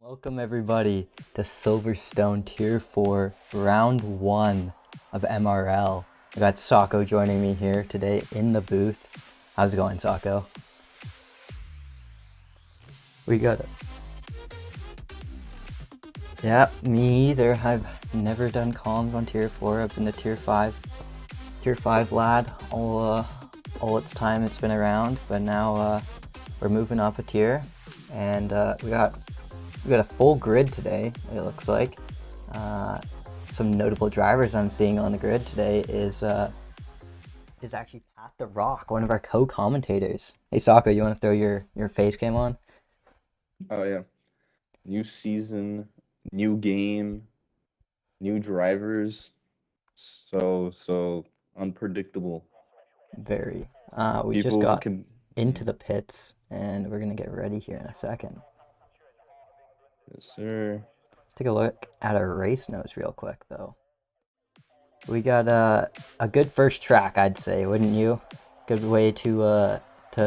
Welcome everybody to Silverstone Tier 4 Round 1 of MRL. I got Sako joining me here today in the booth. How's it going, Sako? We got it. Yeah, me either. I've never done comms on Tier 4. I've been the Tier 5 lad all its time it's been around, but now we're moving up a tier, and we got a full grid today, it looks like. Some notable drivers I'm seeing on the grid today is actually Pat the Rock, one of our co-commentators. Hey Sako, you want to throw your face cam on? Oh yeah. New season, new game, new drivers. So unpredictable. Very. We just People got can into the pits, and we're gonna get ready here in a second. Yes, sir. Let's take a look at our race notes real quick, though. We got a good first track, I'd say, wouldn't you? Good way to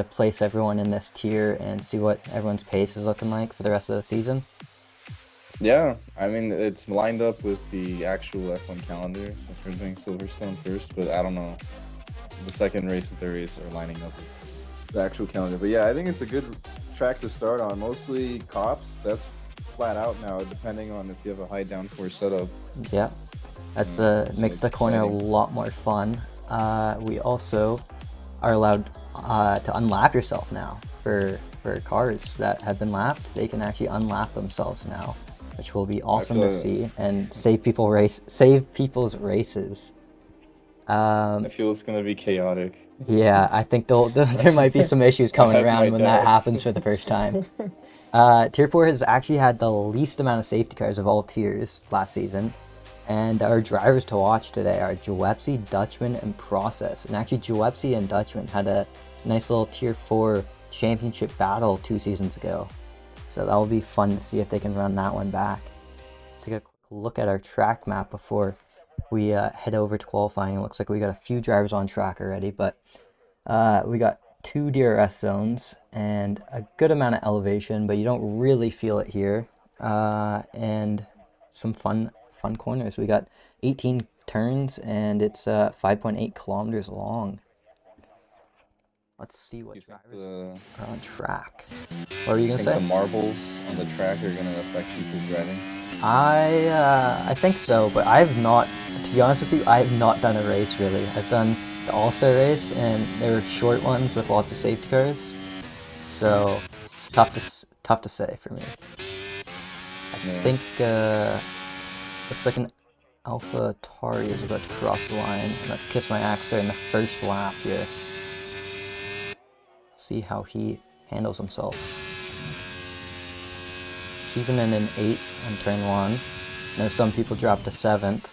place everyone in this tier and see what everyone's pace is looking like for the rest of the season. Yeah, I mean it's lined up with the actual F1 calendar since we're doing Silverstone first, but I don't know. The second race and third race are lining up with the actual calendar. But yeah, I think it's a good track to start on. Mostly cops. That's flat out now, depending on if you have a high downforce setup. Yeah, that's makes the corner a lot more fun. We also are allowed to unlap yourself now for cars that have been lapped. They can actually unlap themselves now, which will be awesome to see and save people's races. I feel it's gonna be chaotic. Yeah, I think there might be some issues coming around when that happens for the first time. Tier 4 has actually had the least amount of safety cars of all tiers last season, and our drivers to watch today are Joepsy, Dutchman, and Process. And actually Joepsy and Dutchman had a nice little Tier 4 championship battle 2 seasons ago, so that will be fun to see if they can run that one back. Let's take a quick look at our track map before we head over to qualifying. It looks like we got a few drivers on track already, but we got 2 DRS zones and a good amount of elevation, but you don't really feel it here, and some fun corners. We got 18 turns and it's 5.8 kilometers long. Let's see what drivers are on track. What were you gonna say? The marbles on the track are gonna affect people's driving? I think so, but I have not, to be honest with you, I have not done a race really. I've done the All-Star race, and they were short ones with lots of safety cars, so it's tough to say for me. I think looks like an Alpha Tari is about to cross the line. Let's Kiss My Axe there in the first lap here. See how he handles himself. Keeping in an 8 on turn 1. I know some people dropped to 7th.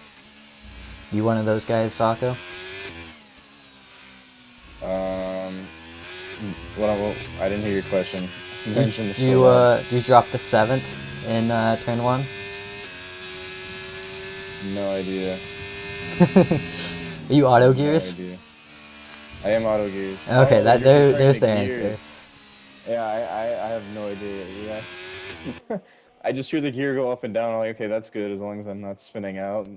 You one of those guys, Sako? I didn't hear your question. You mentioned you dropped to 7th in turn 1? No idea. Are you auto gears? No idea. I am auto gears. Okay, there's the answer. Yeah, I have no idea. Yeah. I just hear the gear go up and down. I'm like, okay, that's good as long as I'm not spinning out.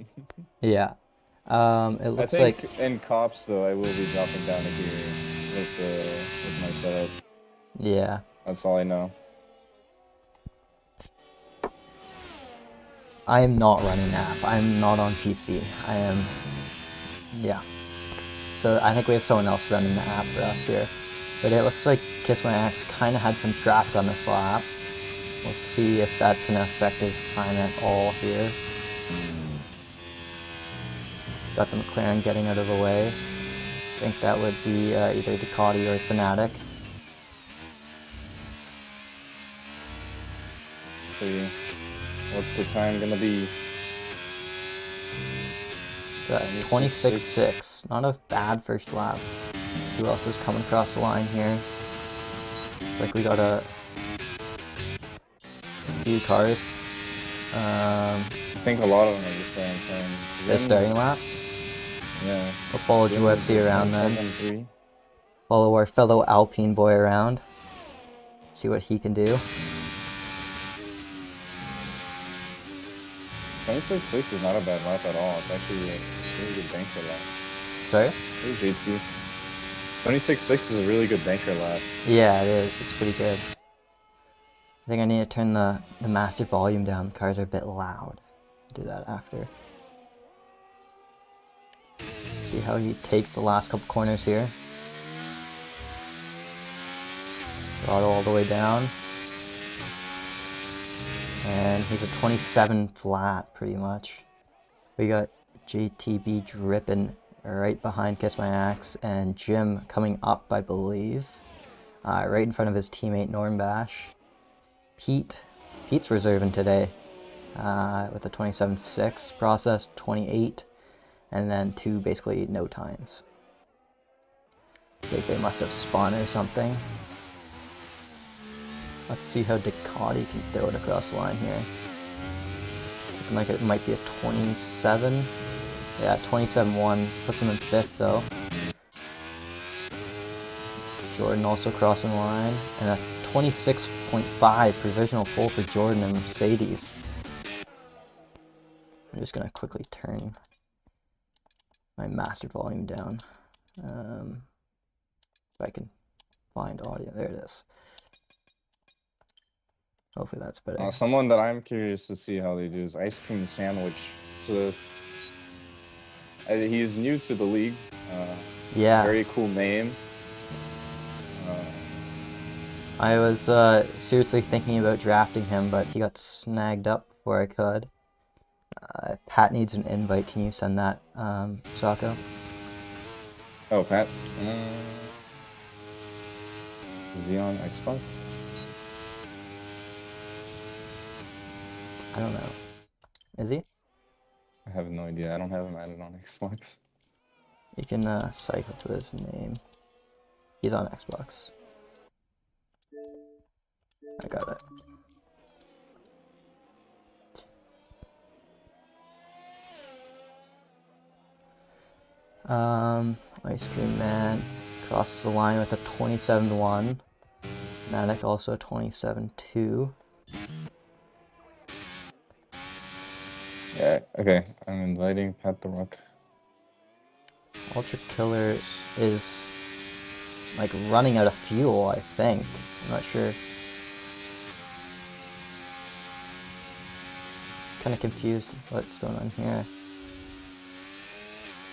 Yeah. It looks like in cops though, I will be dropping down a gear with my setup. Yeah. That's all I know. I am not running app. I'm not on PC. I am. Yeah. So I think we have someone else running the app for us here. But it looks like Kiss My Axe kind of had some traffic on this lap. We'll see if that's going to affect his time at all here. Got the McLaren getting out of the way. I think that would be either Ducati or Fnatic. Let's see. What's the time going to be? 26.6. Not a bad first lap. Who else is coming across the line here? Looks like we got a few cars. I think a lot of them are just starting turns. They're starting laps? Yeah. We'll follow Joepsy around then. Follow our fellow Alpine boy around. See what he can do. 26.6 is not a bad lap at all. It's actually a really good banker lap. Sorry? Here's JT. 26.6 is a really good banker lap. Yeah, it is. It's pretty good. I think I need to turn the master volume down. The cars are a bit loud. Do that after. See how he takes the last couple corners here. Throttle all the way down. And he's a 27 flat, pretty much. We got JTB dripping right behind Kiss My Axe, and Jim coming up, I believe. Right in front of his teammate Norm Bash. Pete's reserving today with a 27.6 process, 28, and then 2 basically no times. I think they must have spun or something. Let's see how Ducati can throw it across the line here. Looking like it might be a 27. Yeah, 27.1. Puts him in 5th though. Jordan also crossing the line. And a 26.5 provisional pole for Jordan and Mercedes. I'm just going to quickly turn my master volume down. If I can find audio. There it is. Hopefully that's better. Someone that I'm curious to see how they do is Ice Cream Sandwich. So he's new to the league. Yeah. Very cool name. I was seriously thinking about drafting him, but he got snagged up before I could. Pat needs an invite. Can you send that, Sako? Oh, Pat. Is he on Xbox? I don't know. Is he? I have no idea. I don't have him added on Xbox. You can cycle to his name. He's on Xbox. I got it. Ice Cream Man crosses the line with a 27.1. Matic also a 27.2. Yeah, okay. I'm inviting Pat the Rock. Ultra Killer is like running out of fuel, I think. I'm not sure. Kind of confused what's going on here.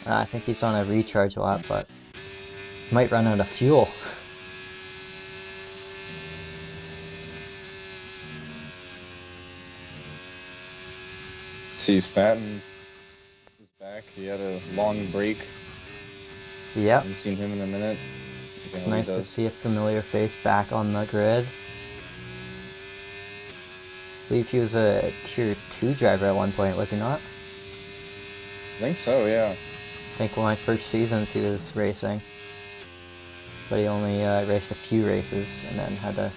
I think he's on a recharge lap, but he might run out of fuel. See, Staten is back. He had a long break. Yep. Haven't seen him in a minute. It's nice to see a familiar face back on the grid. I believe he was a Tier 2 driver at one point, was he not? I think so, yeah. I think one of my first seasons he was racing. But he only raced a few races and then had to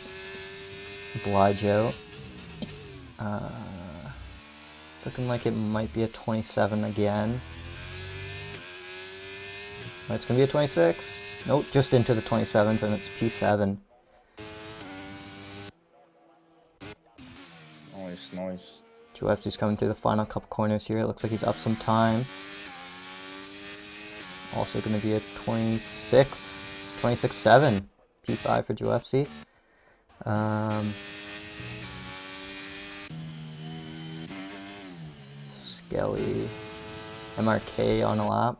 oblige out. Looking like it might be a 27 again. Oh, it's going to be a 26. Nope, just into the 27s, and it's P7. Nice. Joepsi's coming through the final couple corners here. It looks like he's up some time. Also going to be a 26.7. P5 for Joepsi. Skelly. MRK on a lap.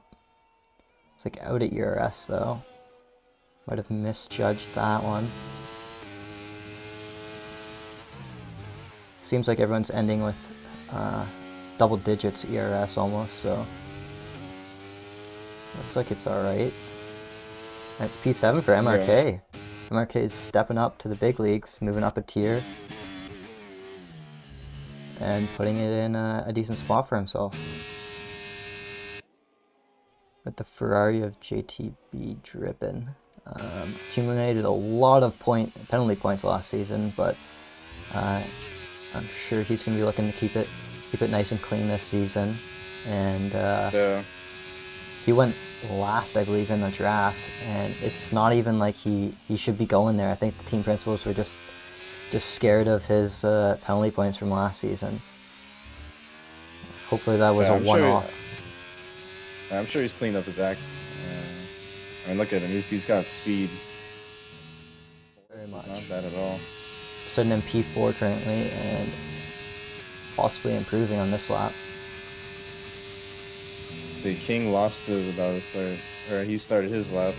It's like out at ERS though. Might have misjudged that one. Seems like everyone's ending with double digits ERS almost, so looks like it's alright. And it's P7 for MRK. Yeah. MRK is stepping up to the big leagues, moving up a tier, and putting it in a decent spot for himself. With the Ferrari of JTB dripping. Accumulated a lot of penalty points last season, but I'm sure he's going to be looking to keep it nice and clean this season. And he went last, I believe, in the draft, and it's not even like he should be going there. I think the team principals were just scared of his penalty points from last season. Hopefully that was Yeah, a one-off. I'm sure he's cleaned up his act. I mean, look at him. He's got speed. Very much. Not bad at all. Sitting in P4 currently and possibly improving on this lap. See, King Lobster is about to start, or he started his lap.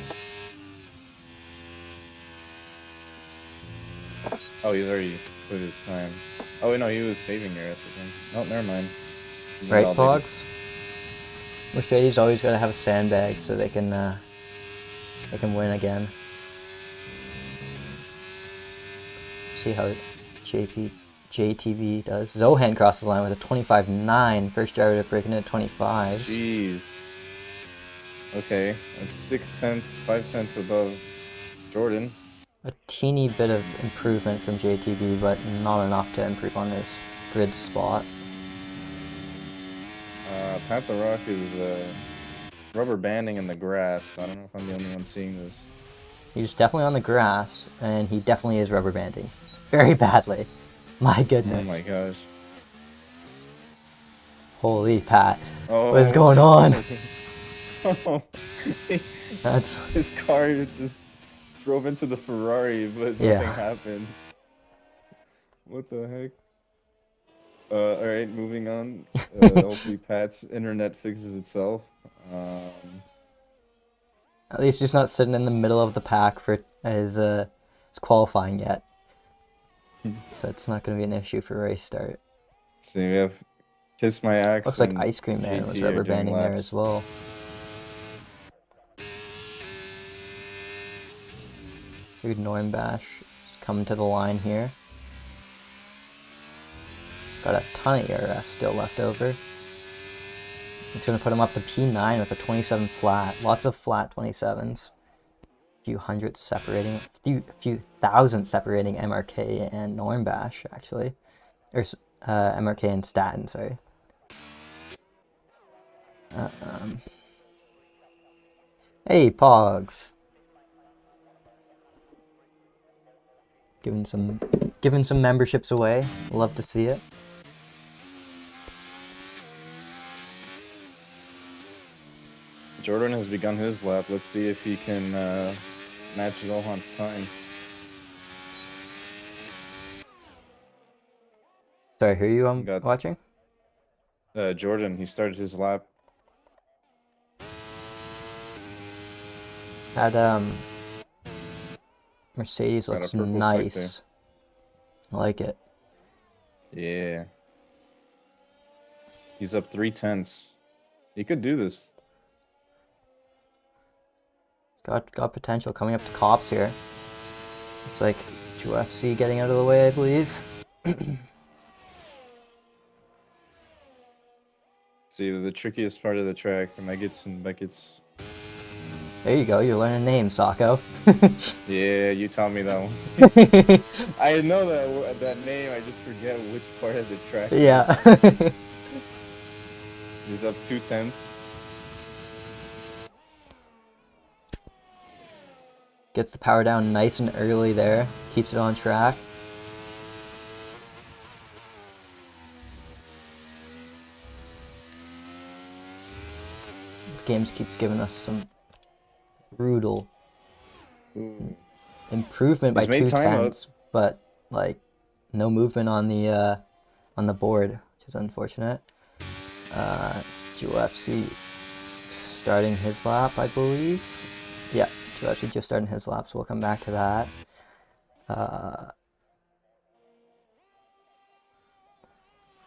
Oh, he's already put his time. Oh, wait, no, he was saving your ass, I think. Oh, never mind. Right, Pogs? Mercedes always got to have a sandbag so they can win again. See how JTV does. Zohan crosses the line with a 25.9. First driver to break into 25s. Jeez. Okay, that's 5 tenths above Jordan. A teeny bit of improvement from JTV, but not enough to improve on his grid spot. Panther Rock is rubber banding in the grass. I don't know if I'm the only one seeing this. He's definitely on the grass, and he definitely is rubber banding. Very badly. My goodness. Oh my gosh. Holy Pat. Oh. What is going on? Oh. That's... His car just drove into the Ferrari, but nothing happened. What the heck? Alright, moving on. Hopefully Pat's internet fixes itself. At least he's not sitting in the middle of the pack for his qualifying yet. So it's not going to be an issue for race start. So we have Kiss My Axe. Looks like Ice Cream Man was rubber banding there as well. Dude, Nornbash coming to the line here. Got a ton of ERS still left over. It's going to put him up to P9 with a 27 flat. Lots of flat 27s. A few thousand separating MRK and Nornbash, actually. Or MRK and Staten, sorry. Hey, Pogs. Giving some memberships away. Love to see it. Jordan has begun his lap. Let's see if he can match Zohan's time. Sorry, who are you watching? Jordan, he started his lap. That Mercedes looks nice. I like it. Yeah. He's up 3 tenths. He could do this. Got potential coming up to Cops here. It's like UFC getting out of the way, I believe. See, the trickiest part of the track, the Meggetts and Beckett's. There you go, you're learning names, Sako. Yeah, you taught me that one. I know that name, I just forget which part of the track. Yeah. He's up 2 tenths. Gets the power down nice and early there. Keeps it on track. Games keeps giving us some brutal improvement by 2 tenths, but like no movement on the board, which is unfortunate. UFC starting his lap, I believe. Yeah, UFC just starting his lap, so we'll come back to that.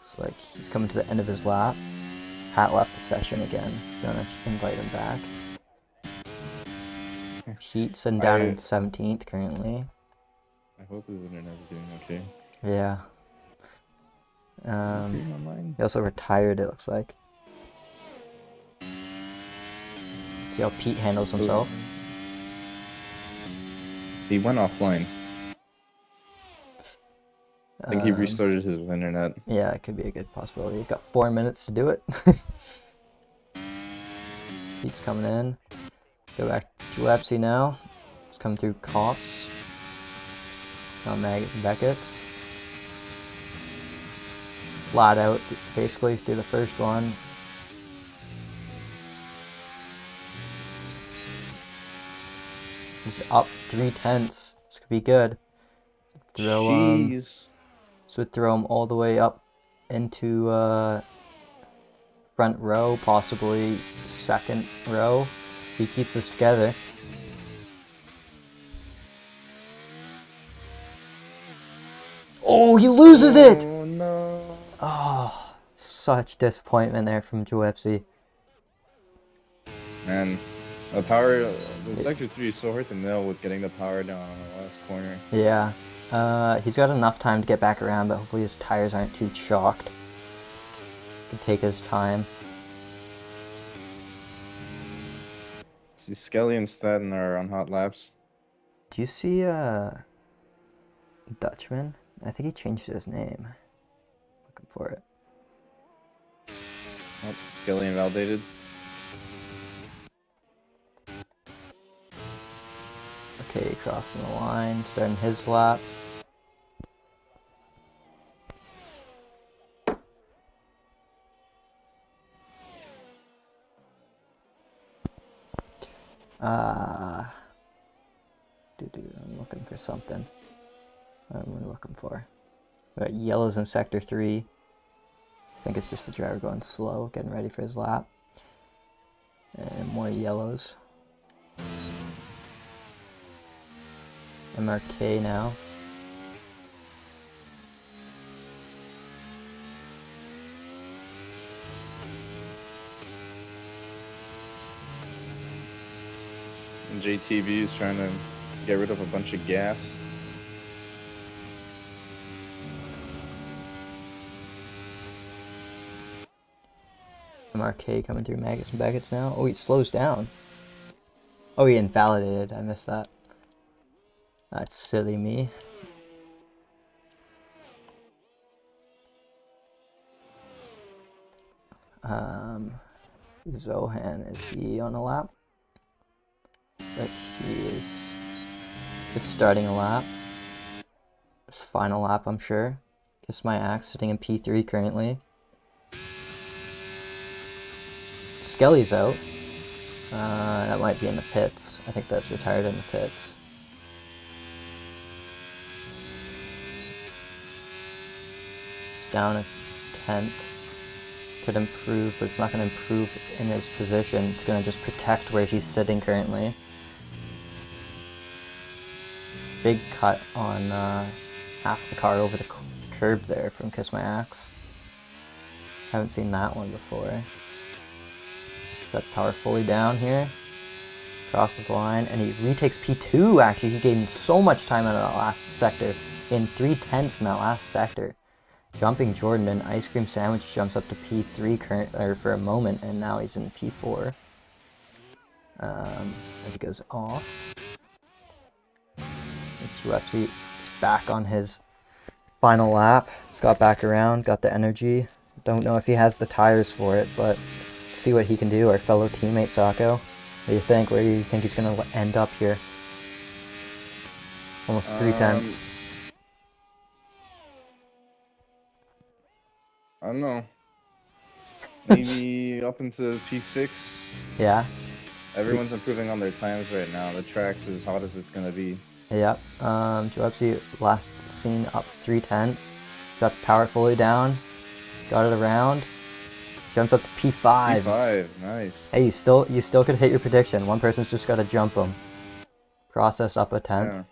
Looks like he's coming to the end of his lap. Pat left the session again. Gonna invite him back. Heat's sitting down in 17th currently. I hope his internet's doing okay. Yeah. He also retired, it looks like. See how Pete handles himself. He went offline. I think he restarted his internet. Yeah, it could be a good possibility. He's got 4 minutes to do it. Pete's coming in. Go back to Websy now. He's coming through Cops. Now Beckett's. flat out basically through the first one. He's up 3/10. This could be good. Jeez. This would throw him all the way up into front row, possibly second row. If he keeps this together. Oh, he loses it! Oh no. Oh, such disappointment there from Joepsy. Man, the power, the sector 3 is so hard to nail with getting the power down on the last corner. Yeah. He's got enough time to get back around, but hopefully his tires aren't too chalked. He can take his time. See, Skelly and Staten are on hot laps. Do you see Dutchman? I think he changed his name. Looking for it. Oh, Skelly invalidated. Okay, crossing the line, starting his lap. I'm looking for something. What am I looking for? We got yellows in sector 3. I think it's just the driver going slow, getting ready for his lap. And more yellows. MRK now. And JTB is trying to get rid of a bunch of gas. MRK coming through Maggots and Baggots now. Oh, he slows down. Oh, he invalidated. I missed that. That's silly me. Zohan, is he on a lap? So he is just starting a lap. His final lap, I'm sure. Kiss My Axe sitting in P3 currently. Skelly's out. That might be in the pits. I think that's retired in the pits. He's down a 10th. Could improve, but it's not going to improve in his position. It's going to just protect where he's sitting currently. Big cut on half the car over the curb there from Kiss My Axe. Haven't seen that one before. Got power fully down here. Crosses the line, and he retakes P2 actually. He gained so much time out of that last sector. In 3/10 in that last sector. Jumping Jordan, and Ice Cream Sandwich jumps up to P3 for a moment, and now he's in P4. As he goes off. Joepsy is back on his final lap. He's got back around, got the energy. Don't know if he has the tires for it, but see what he can do. Our fellow teammate Sako. What do you think? Where do you think he's going to end up here? Almost 3/10. I don't know. Maybe up into P6. Yeah. Everyone's improving on their times right now. The track's as hot as it's gonna be. Yep. Joepsy last seen up 3/10. He's got the power fully down. Got it around. Jumped up to P5. P5, nice. Hey, you still could hit your prediction. One person's just got to jump him. Process up a 10th. Yeah.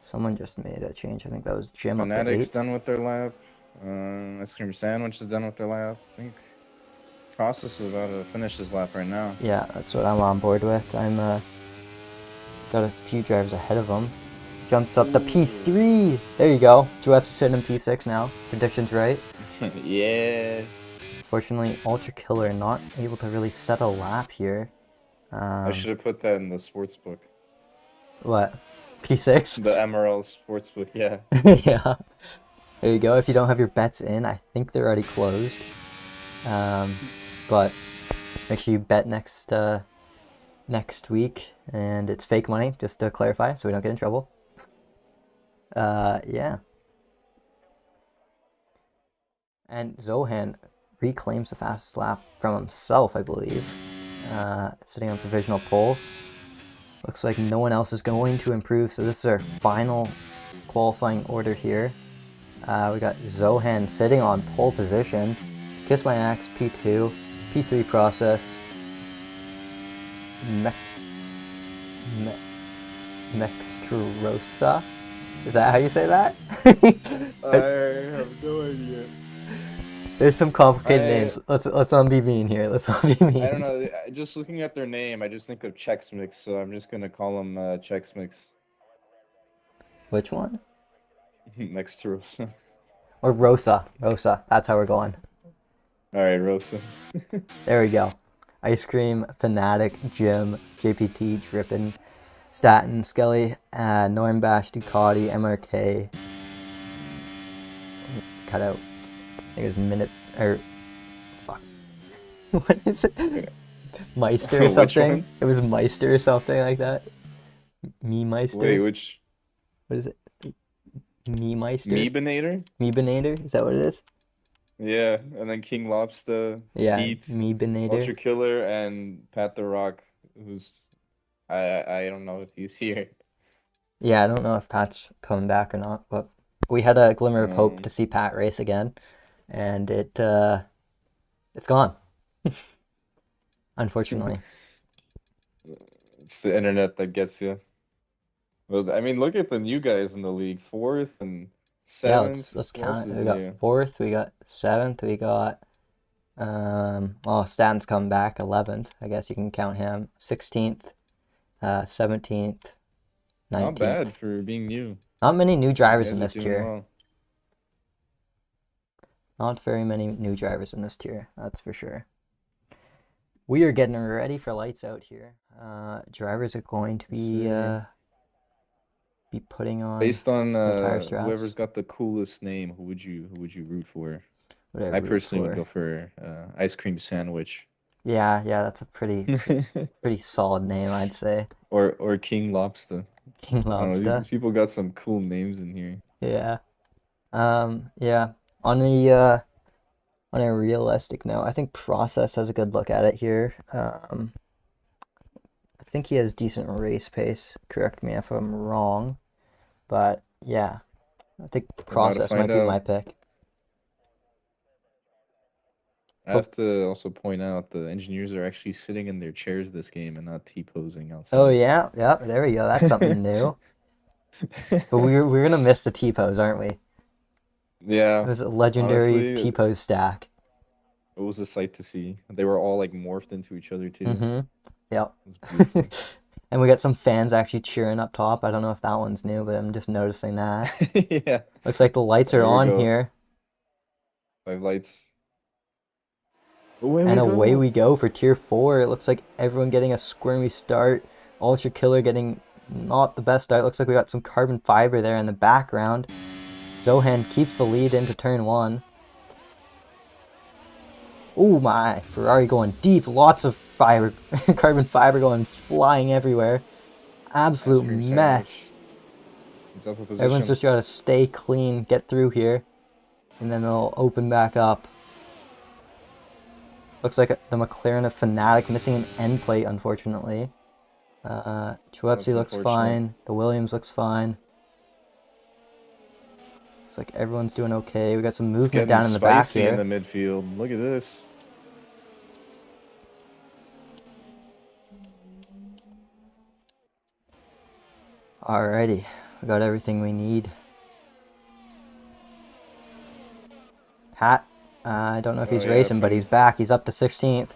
Someone just made a change. I think that was Jim up to Fanatics 8th. done with their lap. Ice Cream Sandwich is done with their lap. I think Process is about to finish his lap right now. Yeah, that's what I'm on board with. I'm got a few drivers ahead of him. Jumps up to P3. There you go. Joepsy's sitting in P6 now. Prediction's right. Yeah. Fortunately, Ultra Killer not able to really set a lap here. I should have put that in the sports book. What? P6? The MRL sports book, yeah. Yeah. There you go. If you don't have your bets in, I think they're already closed. But make sure you bet next week, and it's fake money, just to clarify, so we don't get in trouble. Yeah. And Zohan reclaims the fastest lap from himself, I believe. Sitting on provisional pole. Looks like no one else is going to improve, so this is our final qualifying order here. We got Zohan sitting on pole position. Kiss My Axe, P2. P3 process. Mextrosa? Is that how you say that? I have no idea. There's some complicated names. Let's not be mean here. Let's not be mean. I don't know. Just looking at their name, I just think of Chex Mix, so I'm just gonna call them Chex Mix. Which one? Next to Rosa. Or Rosa. Rosa. That's how we're going. All right, Rosa. There we go. Ice Cream, Fanatic, Jim, JPT, Drippin, Statin, Skelly, Normbash, Ducati, MRK. Cut out. I think it was Minute, or fuck. What is it? Meister or something? It was Meister or something like that. Me Meister? Wait, which? What is it? Me Meister? Meebinator? Meebinator? Is that what it is? Yeah, and then King Lobster, Yeah, Heat, Meebinator. Ultra Killer, and Pat the Rock, who's I don't know if he's here. Yeah, I don't know if Pat's coming back or not, but we had a glimmer of hope to see Pat race again, and it's gone. Unfortunately. It's the internet that gets you. Well, I mean, look at the new guys in the league. 4th and 7th. Yeah, let's count it. We got 4th, we got 7th, we got well, Stan's come back, 11th. I guess you can count him. 16th, 17th, 19th. Not bad for being new. Not many new drivers in this tier. Well. Not very many new drivers in this tier, that's for sure. We are getting ready for lights out here. Drivers are going to be putting on based on tire straps. Whoever's got the coolest name. Who would you root for? Whatever I personally would go for Ice Cream Sandwich. Yeah, that's a pretty solid name, I'd say. Or King Lobster. King Lobster. These people got some cool names in here. Yeah. Yeah. On a realistic note, I think Process has a good look at it here. I think he has decent race pace. Correct me if I'm wrong. But yeah, I think Process might be my pick. I have to also point out the engineers are actually sitting in their chairs this game and not T-posing outside. Oh yeah, there we go. That's something new. But we're gonna miss the T-pose, aren't we? Yeah. It was a legendary T-pose stack. It was a sight to see. They were all like morphed into each other too. Mm-hmm. Yep. And we got some fans actually cheering up top. I don't know if that one's new, but I'm just noticing that. Yeah. Looks like the lights are on here. 5 lights. Away we go for Tier 4. It looks like everyone getting a squirmy start. Ultra Killer getting not the best start. Looks like we got some carbon fiber there in the background. Zohan keeps the lead into turn 1. Oh my, Ferrari going deep. Lots of fiber, carbon fiber flying everywhere. Absolute mess. Everyone's just got to stay clean, get through here, and then they'll open back up. Looks like the McLaren of Fanatic missing an end plate, unfortunately. Schweppes looks fine. The Williams looks fine. Looks like everyone's doing okay. We got some movement down in the back here. In the midfield. Look at this. Alrighty, we got everything we need. Pat, I don't know if he's racing, but he's back. He's up to 16th.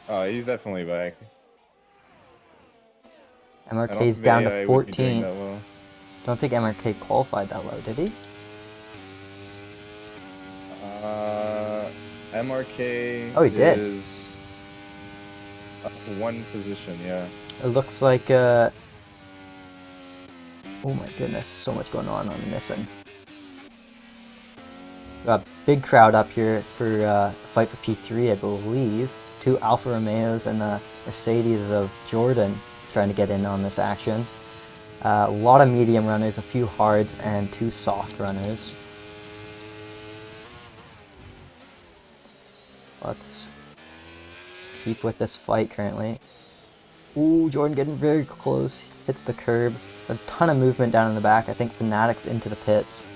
Oh, he's definitely back. MRK's down to 14th. Don't think MRK qualified that low, did he? MRK he did. Is up 1 position, yeah. It looks like, oh my goodness, so much going on I'm missing. Got a big crowd up here for fight for P3, I believe. 2 Alfa Romeos and the Mercedes of Jordan trying to get in on this action. A lot of medium runners, a few hards, and 2 soft runners. Let's keep with this fight currently. Ooh, Jordan getting very close. Hits the curb. A ton of movement down in the back. I think Fnatic's into the pits.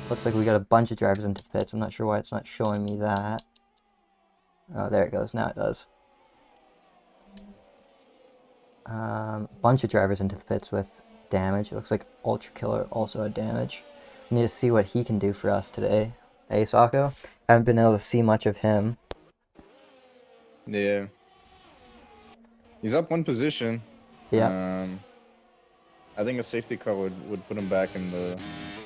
Looks like we got a bunch of drivers into the pits. I'm not sure why it's not showing me that. Oh, there it goes. Now it does. Bunch of drivers into the pits with damage. It looks like Ultra Killer also had damage. We need to see what he can do for us today. Hey, Sako? Haven't been able to see much of him. Yeah. He's up 1 position. Yeah. I think a safety car would put him back in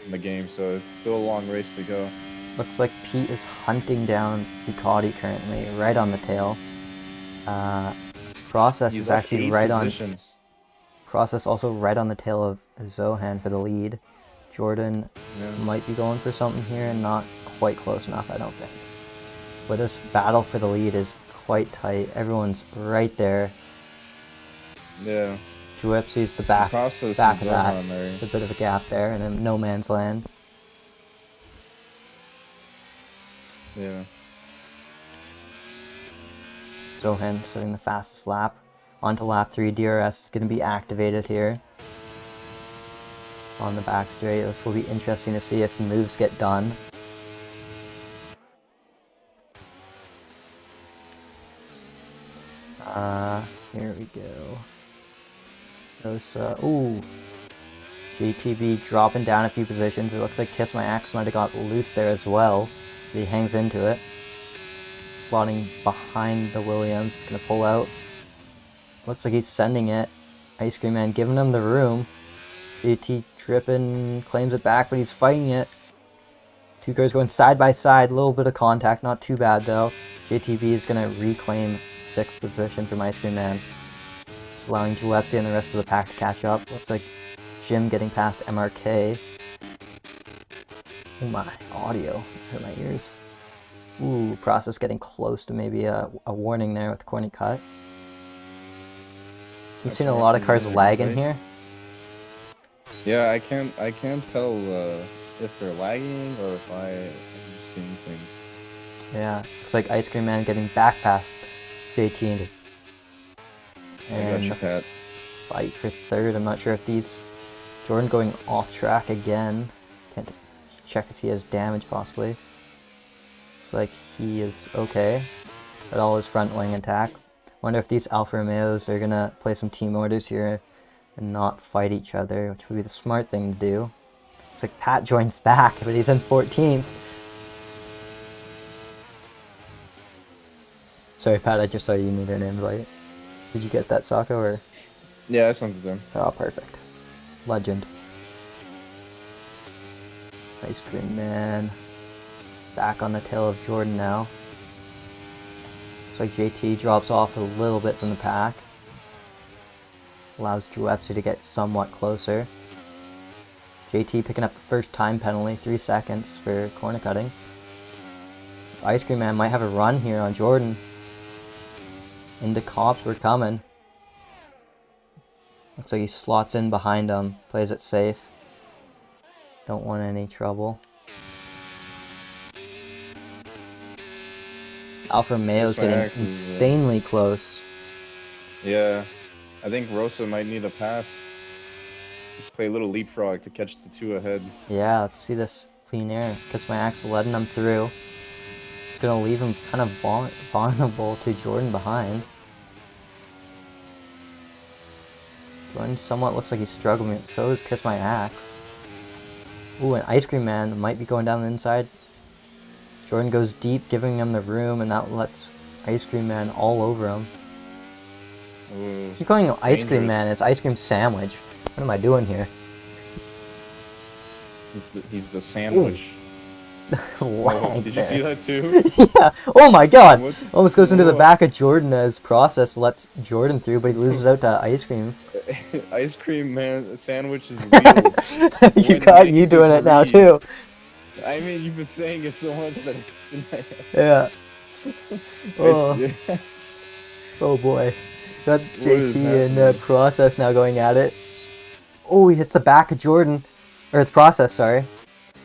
the game, so it's still a long race to go. Looks like Pete is hunting down Ducati currently, right on the tail. Process He's is up actually 8 right positions. on. Process also right on the tail of Zohan for the lead. Jordan might be going for something here, and not quite close enough, I don't think. But this battle for the lead is quite tight. Everyone's right there. Yeah. Juepsi's the back of that. There's a bit of a gap there, and then no man's land. Yeah. Zohan setting the fastest lap. Onto lap 3, DRS is going to be activated here. On the back straight. This will be interesting to see if moves get done. Here we go. Rosa. Ooh. JTB dropping down a few positions. It looks like Kiss My Axe might have got loose there as well. He hangs into it. Slotting behind the Williams. He's going to pull out. Looks like he's sending it. Ice Cream Man giving him the room. JT tripping, claims it back, but he's fighting it. 2 cars going side by side. A little bit of contact. Not too bad though. JTB is going to reclaim 6th position from Ice Cream Man. It's allowing Juepsi and the rest of the pack to catch up. Looks like Jim getting past MRK. Oh my, audio hurt my ears. Ooh, Process getting close to maybe a warning there with the corny cut. You've seen a lot of cars lagging here. Yeah, I can't tell if they're lagging or if I'm just seeing things. Yeah, looks like Ice Cream Man getting back past JT and fight for 3rd. I'm not sure if these... Jordan going off track again. Can't check if he has damage possibly. Looks like he is okay. Got all his front wing intact. Wonder if these Alfa Romeos are gonna play some team orders here and not fight each other, which would be the smart thing to do. Looks like Pat joins back, but he's in 14th. Sorry, Pat, I just saw you need an invite. Did you get that, Sako, or? Yeah, I sent it to him. Oh, perfect. Legend. Ice Cream Man. Back on the tail of Jordan now. Looks like JT drops off a little bit from the pack. Allows Juepsi to get somewhat closer. JT picking up the first time penalty, 3 seconds for corner cutting. Ice Cream Man might have a run here on Jordan. Into cops, we're coming. Looks like he slots in behind him, plays it safe. Don't want any trouble. Alfa Romeo's getting insanely close. Yeah, I think Rosa might need a pass. Play a little leapfrog to catch the 2 ahead. Yeah, let's see this clean air. Kiss My Axe letting him through. It's going to leave him kind of vulnerable to Jordan behind. Jordan somewhat looks like he's struggling, so is Kiss My Axe. Ooh, and Ice Cream Man might be going down the inside. Jordan goes deep, giving him the room, and that lets Ice Cream Man all over him. Ooh, Keep calling him Ice Cream Man, it's Ice Cream Sandwich. What am I doing here? He's the sandwich. Oh, did you see that too? Yeah. Oh my god! What? Almost goes into the back of Jordan as Process lets Jordan through, but he loses out to Ice Cream. Ice Cream Man sandwiches wheels. You got you doing it now too. I mean, you've been saying it so much that it's in my head. Yeah. Oh boy. Got JT and Process now going at it. Oh, he hits the back of Jordan. Or the Process, sorry.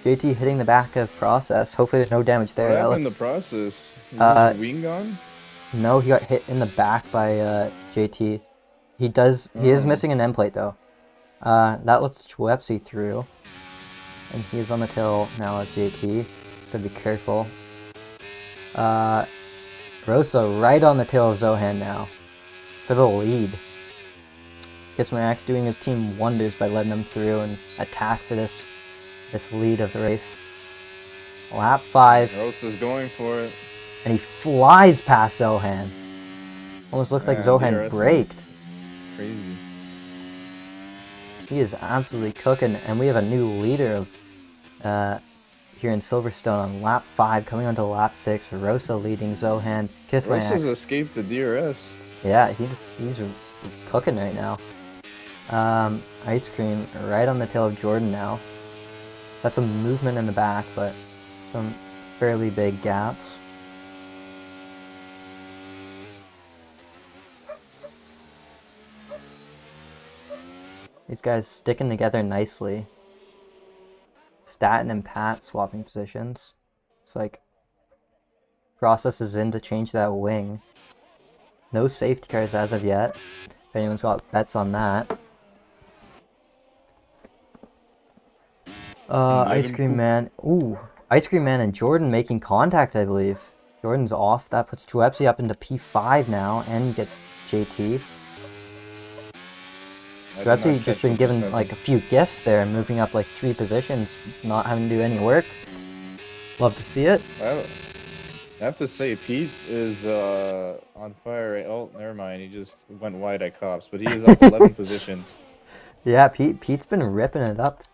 JT hitting the back of Process. Hopefully there's no damage there. What happened in the Process? Is his wing gone? No, he got hit in the back by JT. He is missing an end plate though. That lets Chwepsi through. And he's on the tail now of JT. Gotta be careful. Rosa right on the tail of Zohan now. For the lead. Guess Max doing his team wonders by letting him through and attack for this lead of the race. Lap 5. Rosa's going for it. And he flies past Zohan. Almost looks like Zohan braked. It's crazy. He is absolutely cooking, and we have a new leader of here in Silverstone on lap 5, coming onto lap 6. Rosa leading Zohan. Kiss my ass. Rosa's escaped the DRS. Yeah, he's cooking right now. Ice Cream right on the tail of Jordan now. Got some movement in the back, but some fairly big gaps. These guys sticking together nicely. Statin and Pat swapping positions. It's like Process is in to change that wing. No safety cars as of yet. If anyone's got bets on that. Ice Cream Man. Ooh. Ice Cream Man and Jordan making contact, I believe. Jordan's off. That puts Chwepsi up into P5 now, and he gets JT. Chwepsi just been given like a few gifts there and moving up like 3 positions, not having to do any work. Love to see it. I have to say, Pete is on fire. Right? Oh, never mind. He just went wide at cops, but he is up 11 positions. Yeah, Pete's been ripping it up.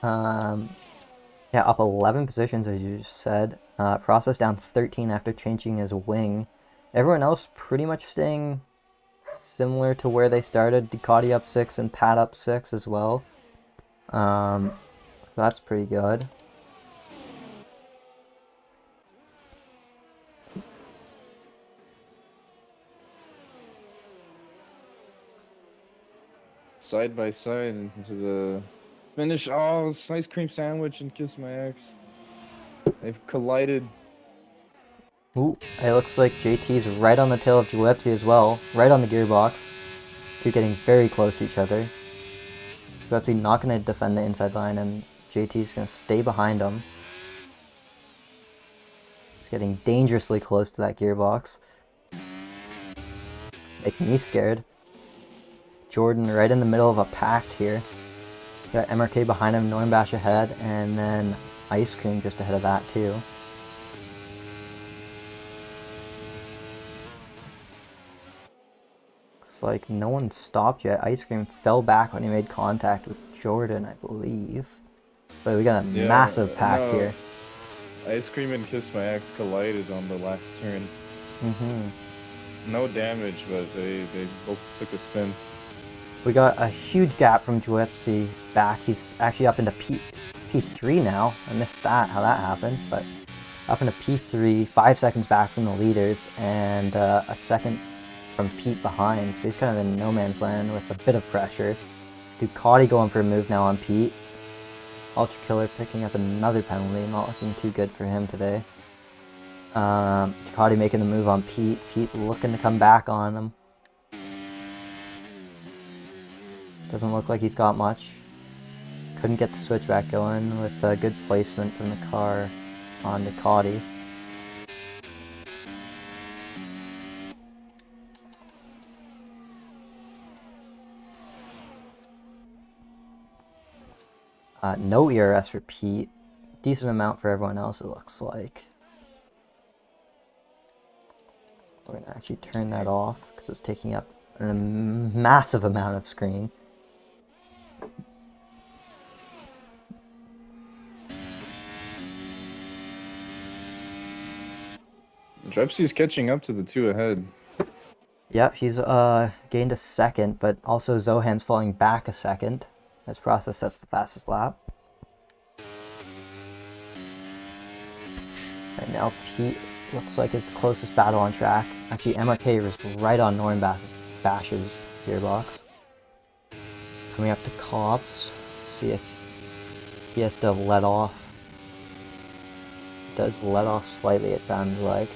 Yeah, up 11 positions as you just said. Process down 13 after changing his wing. Everyone else pretty much staying similar to where they started. Ducati up 6 and Pat up 6 as well. That's pretty good. Side by side into the finish. Oh, it's ice cream sandwich and Kiss My Ex. They've collided. Ooh, it looks like JT's right on the tail of Gillespie as well, right on the gearbox. These two getting very close to each other. Gillespie not going to defend the inside line, and JT's going to stay behind him. He's getting dangerously close to that gearbox. Making me scared. Jordan right in the middle of a pact here. Got MRK behind him, Nornbash ahead, and then Ice Cream just ahead of that too. Looks like no one stopped yet. Ice Cream fell back when he made contact with Jordan, I believe. But we got a massive pack here. Ice Cream and Kiss My Ex collided on the last turn. No damage, but they both took a spin. We got a huge gap from Gillespie back. He's actually up into P3 now. I missed that, how that happened, but up into P3, 5 seconds back from the leaders, and a second from Pete behind. So he's kind of in no man's land with a bit of pressure. Ducati going for a move now on Pete. Ultra Killer picking up another penalty, not looking too good for him today. Ducati making the move on Pete. Pete looking to come back on him. Doesn't look like he's got much. Couldn't get the switchback going with a good placement from the car on Ducati. No ERS for Pete. Decent amount for everyone else, it looks like. We're going to actually turn that off because it's taking up a massive amount of screen. Drepsy's catching up to the 2 ahead. Yep, he's gained a second, but also Zohan's falling back a second. As Process sets the fastest lap. Right now, Pete looks like his closest battle on track. Actually, MRK was right on Nornbash's gearbox. Coming up to Cops. See if he has to let off. He does let off slightly, it sounds like.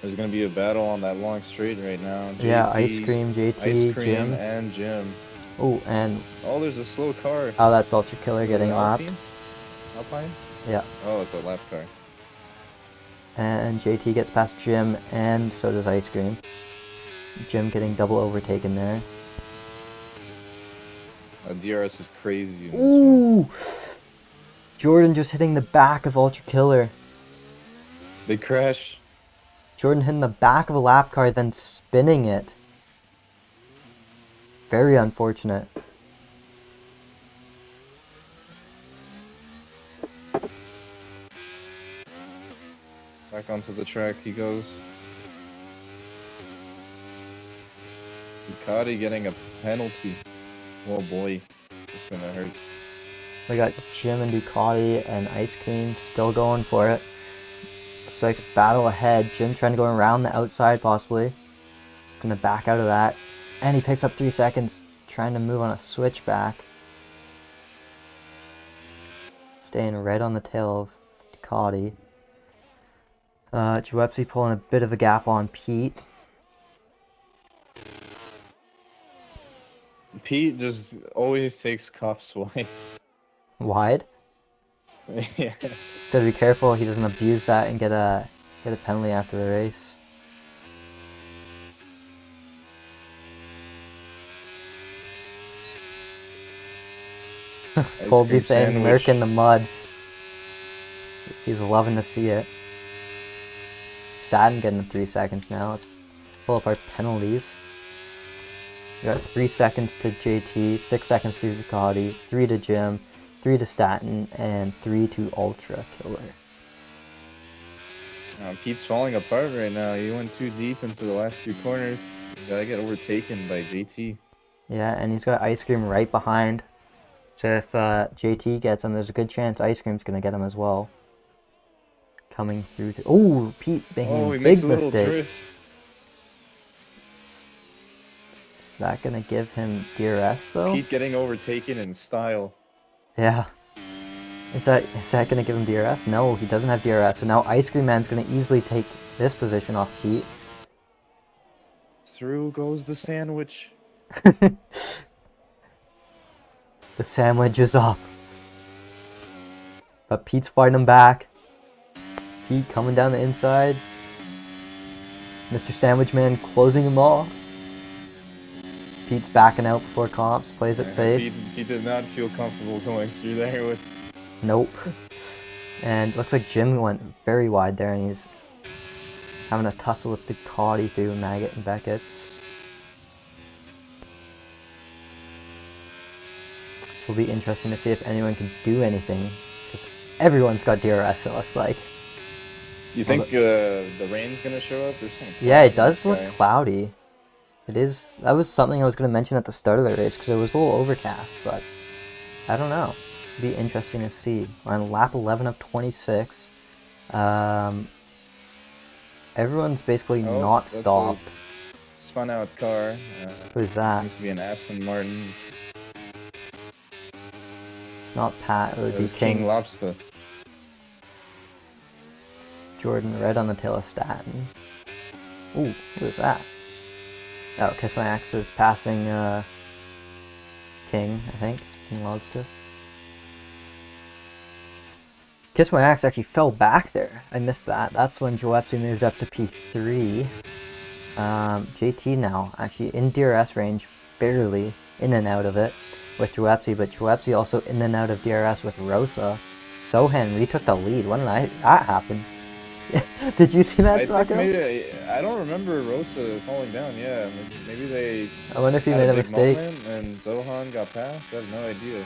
There's gonna be a battle on that long straight right now. JT, Yeah, Ice Cream, JT, Ice Cream, Jim. and Jim. Oh, and Oh, there's a slow car. oh, that's Ultra Killer Is it getting lapped. Alpine? Alpine? Yeah. Oh, it's a lap car. And JT gets past Jim, and so does Ice Cream. Jim getting double overtaken there. DRS is crazy. In this Ooh! one. Jordan just hitting the back of Ultra Killer. They crash. Jordan hitting the back of a lap car, then spinning it. Very unfortunate. Back onto the track he goes. Ducati getting a penalty. Oh boy, it's gonna hurt. We got Jim and Ducati and Ice Cream still going for it. Looks like a battle ahead. Jim trying to go around the outside possibly. Gonna back out of that. And he picks up 3 seconds trying to move on a switchback. Staying right on the tail of Ducati. Giuseppe pulling a bit of a gap on Pete. Pete just always takes Cop's way. Wide. Yeah. Gotta be careful he doesn't abuse that and get a penalty after the race. Colby saying lurk in the mud. He's loving to see it. Staten getting 3 seconds now. Let's pull up our penalties. We got 3 seconds to JT, 6 seconds to Ducati, 3 to Jim, 3 to Staten, and 3 to Ultra Killer. Pete's falling apart right now. He went too deep into the last 2 corners. Gotta get overtaken by JT. Yeah, and he's got Ice Cream right behind. So if JT gets him, there's a good chance Ice Cream's going to get him as well. Coming through to... Oh, Pete making a big mistake. Drift. Is that going to give him DRS though? Pete getting overtaken in style. Yeah. Is that going to give him DRS? No, he doesn't have DRS. So now Ice Cream Man's going to easily take this position off Pete. Through goes the sandwich. The sandwich is up. But Pete's fighting him back. Pete coming down the inside. Mr. Sandwich Man closing him off. Pete's backing out before Comps. Plays it safe. Pete did not feel comfortable going through there with... Nope. And looks like Jim went very wide there, and he's having a tussle with Ducati through Maggot and Beckett. Will be interesting to see if anyone can do anything, because everyone's got DRS, it looks like. You think the rain's gonna show up or something? Yeah, it does look cloudy. It is. That was something I was going to mention at the start of the race, because it was a little overcast, but I don't know. It'll be interesting to see. We're on lap 11 of 26. Everyone's basically not stopped. Spun out car. Who's that? Seems to be an Aston Martin. It's not Pat, it would be King Lobster. Jordan right on the tail of Staten. Ooh, who is that? Oh, Kiss My Axe is passing King, I think. King Lobster. Kiss My Axe actually fell back there. I missed that. That's when Giuseppe moved up to P3. JT now, actually in DRS range, barely in and out of it with Giuseppe, but Giuseppe also in and out of DRS with Rosa. Sohan retook the lead. When did that happen? Did you see that, Sako? I don't remember Rosa falling down. Yeah, maybe they. I wonder if he made a mistake. And Zohan got past. I have no idea.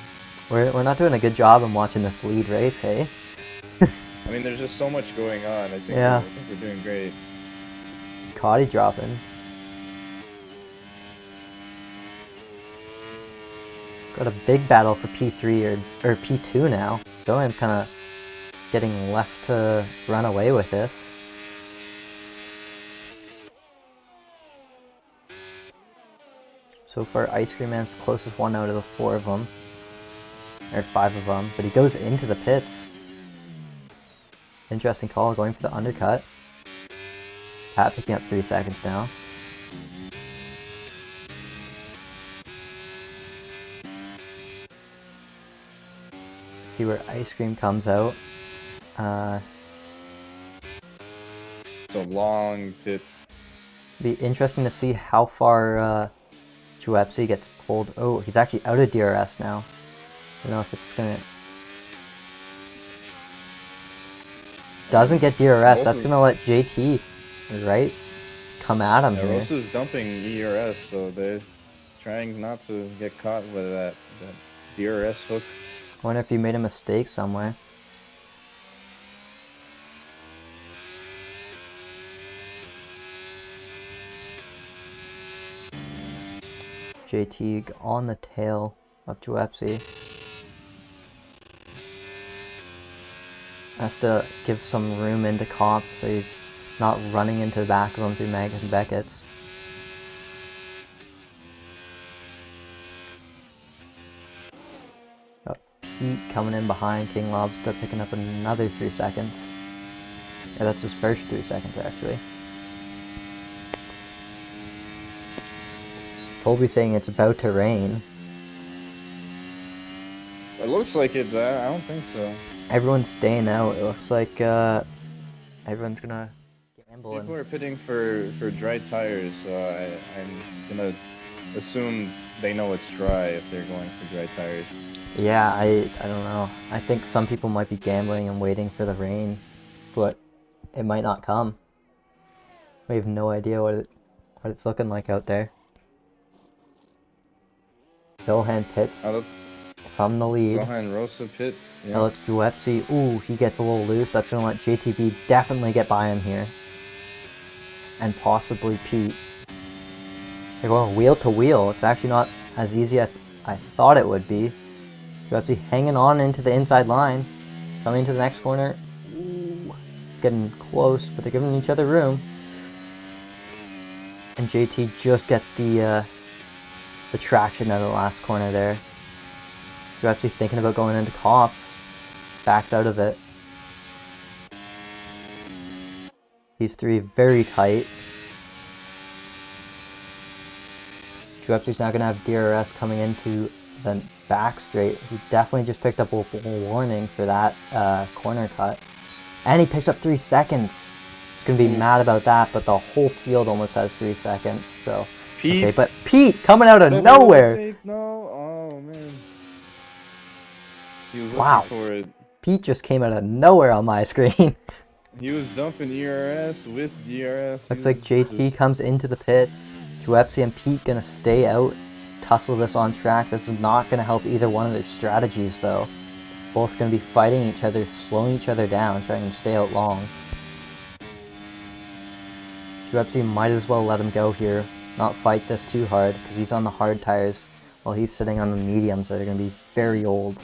We're not doing a good job in watching this lead race, hey? I mean, there's just so much going on. I think we're doing great. Cotty dropping. Got a big battle for P3 or P2 now. Zohan's kind of getting left to run away with this. So far, Ice Cream Man's the closest one out of the 4 of them. Or 5 of them. But he goes into the pits. Interesting call, going for the undercut. Pat picking up 3 seconds now. See where Ice Cream comes out. It's a long pit. Be interesting to see how far Juepsi gets pulled. Oh, he's actually out of DRS now. I don't know if it's gonna... Doesn't get DRS. That's gonna let JT, right, come at him here. Rosa's dumping ERS, so they're trying not to get caught with that DRS hook. I wonder if he made a mistake somewhere. JT on the tail of Juepsi. Has to give some room into Cops so he's not running into the back of him through Magnus and Beckett's. Got Pete coming in behind King Lobster, picking up another 3 seconds. Yeah, that's his first 3 seconds actually. Colby saying it's about to rain. It looks like it, but I don't think so. Everyone's staying out. It looks like everyone's gonna gamble. People are pitting for dry tires, so I'm gonna assume they know it's dry if they're going for dry tires. Yeah, I don't know. I think some people might be gambling and waiting for the rain, but it might not come. We have no idea what it's looking like out there. Zohan pits from the lead. Zohan Rosa pit. Yeah. Now let's do Epsi. Ooh, he gets a little loose. That's going to let JTB definitely get by him here. And possibly Pete. They're going wheel to wheel. It's actually not as easy as I thought it would be. Epsi hanging on into the inside line. Coming to the next corner. Ooh, it's getting close, but they're giving each other room. And JT just gets the traction out of the last corner there. You're actually thinking about going into Cops. Backs out of it. These 3 very tight. Juepsi's now going to have DRS coming into the back straight. He definitely just picked up a warning for that corner cut. And he picks up 3 seconds. He's going to be mad about that, but the whole field almost has 3 seconds, so... Okay, but Pete coming out of nowhere. No, oh man. He was wow. looking for it. Pete just came out of nowhere on my screen. He was dumping ERS with DRS. Looks like JT comes into the pits. Juepsi and Pete gonna stay out, tussle this on track. This is not gonna help either one of their strategies though. Both gonna be fighting each other, slowing each other down, trying to stay out long. Juepsi might as well let him go here. Not fight this too hard because he's on the hard tires while he's sitting on the mediums that are going to be very old.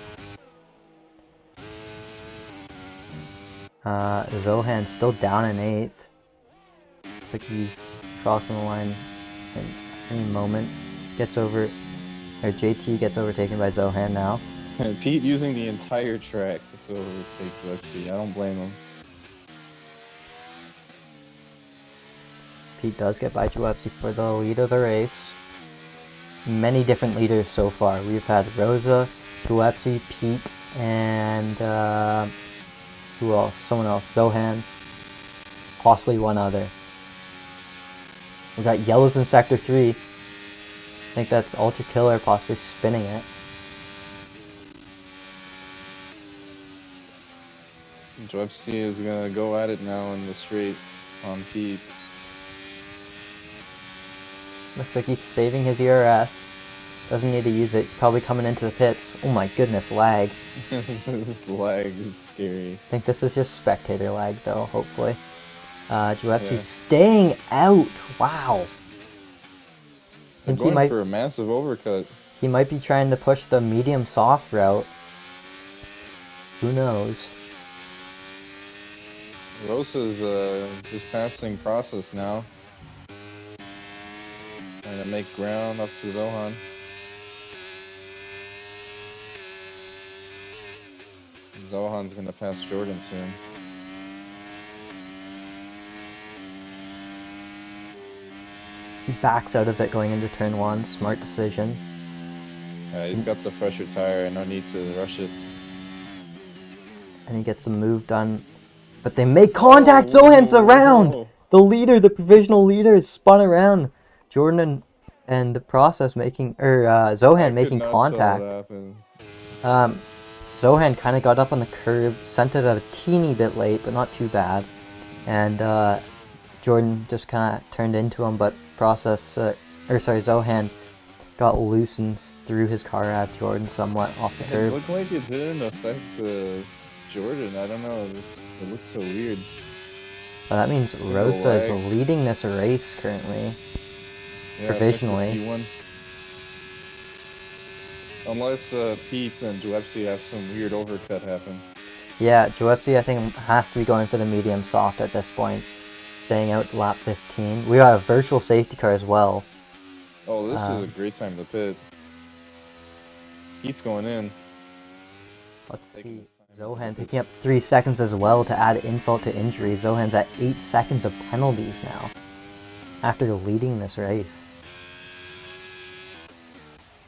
Zohan's still down in 8th. Looks like he's crossing the line in any moment. Gets over, or JT gets overtaken by Zohan now. Pete using the entire track to overtake Juepsi. I don't blame him. Pete does get by Juepsi for the lead of the race. Many different leaders so far. We've had Rosa, Juepsi, Pete, and who else? Someone else. Zohan. Possibly one other. We got yellows in Sector 3. I think that's Ultra Killer possibly spinning it. Juepsi is gonna go at it now in the straight on Pete. Looks like he's saving his ERS. Doesn't need to use it. He's probably coming into the pits. Oh my goodness, lag. This lag is scary. I think this is just spectator lag though, hopefully. Juepsi's staying out. Wow. I think he might for a massive overcut. He might be trying to push the medium soft route. Who knows? Rosa's just passing process now. And Trying to make ground up to Zohan. Zohan's gonna pass Jordan soon. He backs out of it going into turn 1. Smart decision. He's got the fresher tire, no need to rush it. And he gets the move done. But they make contact! Zohan's around! The leader, the provisional leader, is spun around. Jordan and the process making, Zohan making contact. Zohan kind of got up on the curb, sent it a teeny bit late, but not too bad. And Jordan just kind of turned into him, but Zohan got loose and threw his car at Jordan somewhat off the curb. It looked like it didn't affect Jordan. I don't know. It looked so weird. But that means Rosa is leading this race currently. Yeah, provisionally. Unless Pete and Joepsy have some weird overcut happen. Yeah, Joepsy I think has to be going for the medium soft at this point. Staying out to lap 15. We got a virtual safety car as well. Oh, this is a great time to pit. Pete's going in. Let's see. Zohan picking up 3 seconds as well to add insult to injury. Zohan's at 8 seconds of penalties now. After leading this race.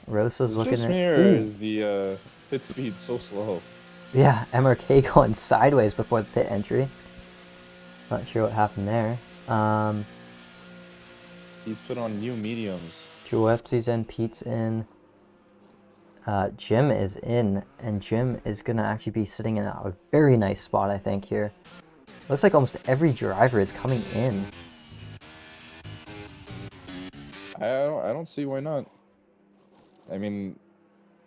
Rosa's looking at... Is the pit speed so slow? Yeah, MRK going sideways before the pit entry. Not sure what happened there. He's put on new mediums. Joepsy's in, Pete's in. Jim is in, and Jim is going to actually be sitting in a very nice spot, I think, here. Looks like almost every driver is coming in. I don't see why not. I mean,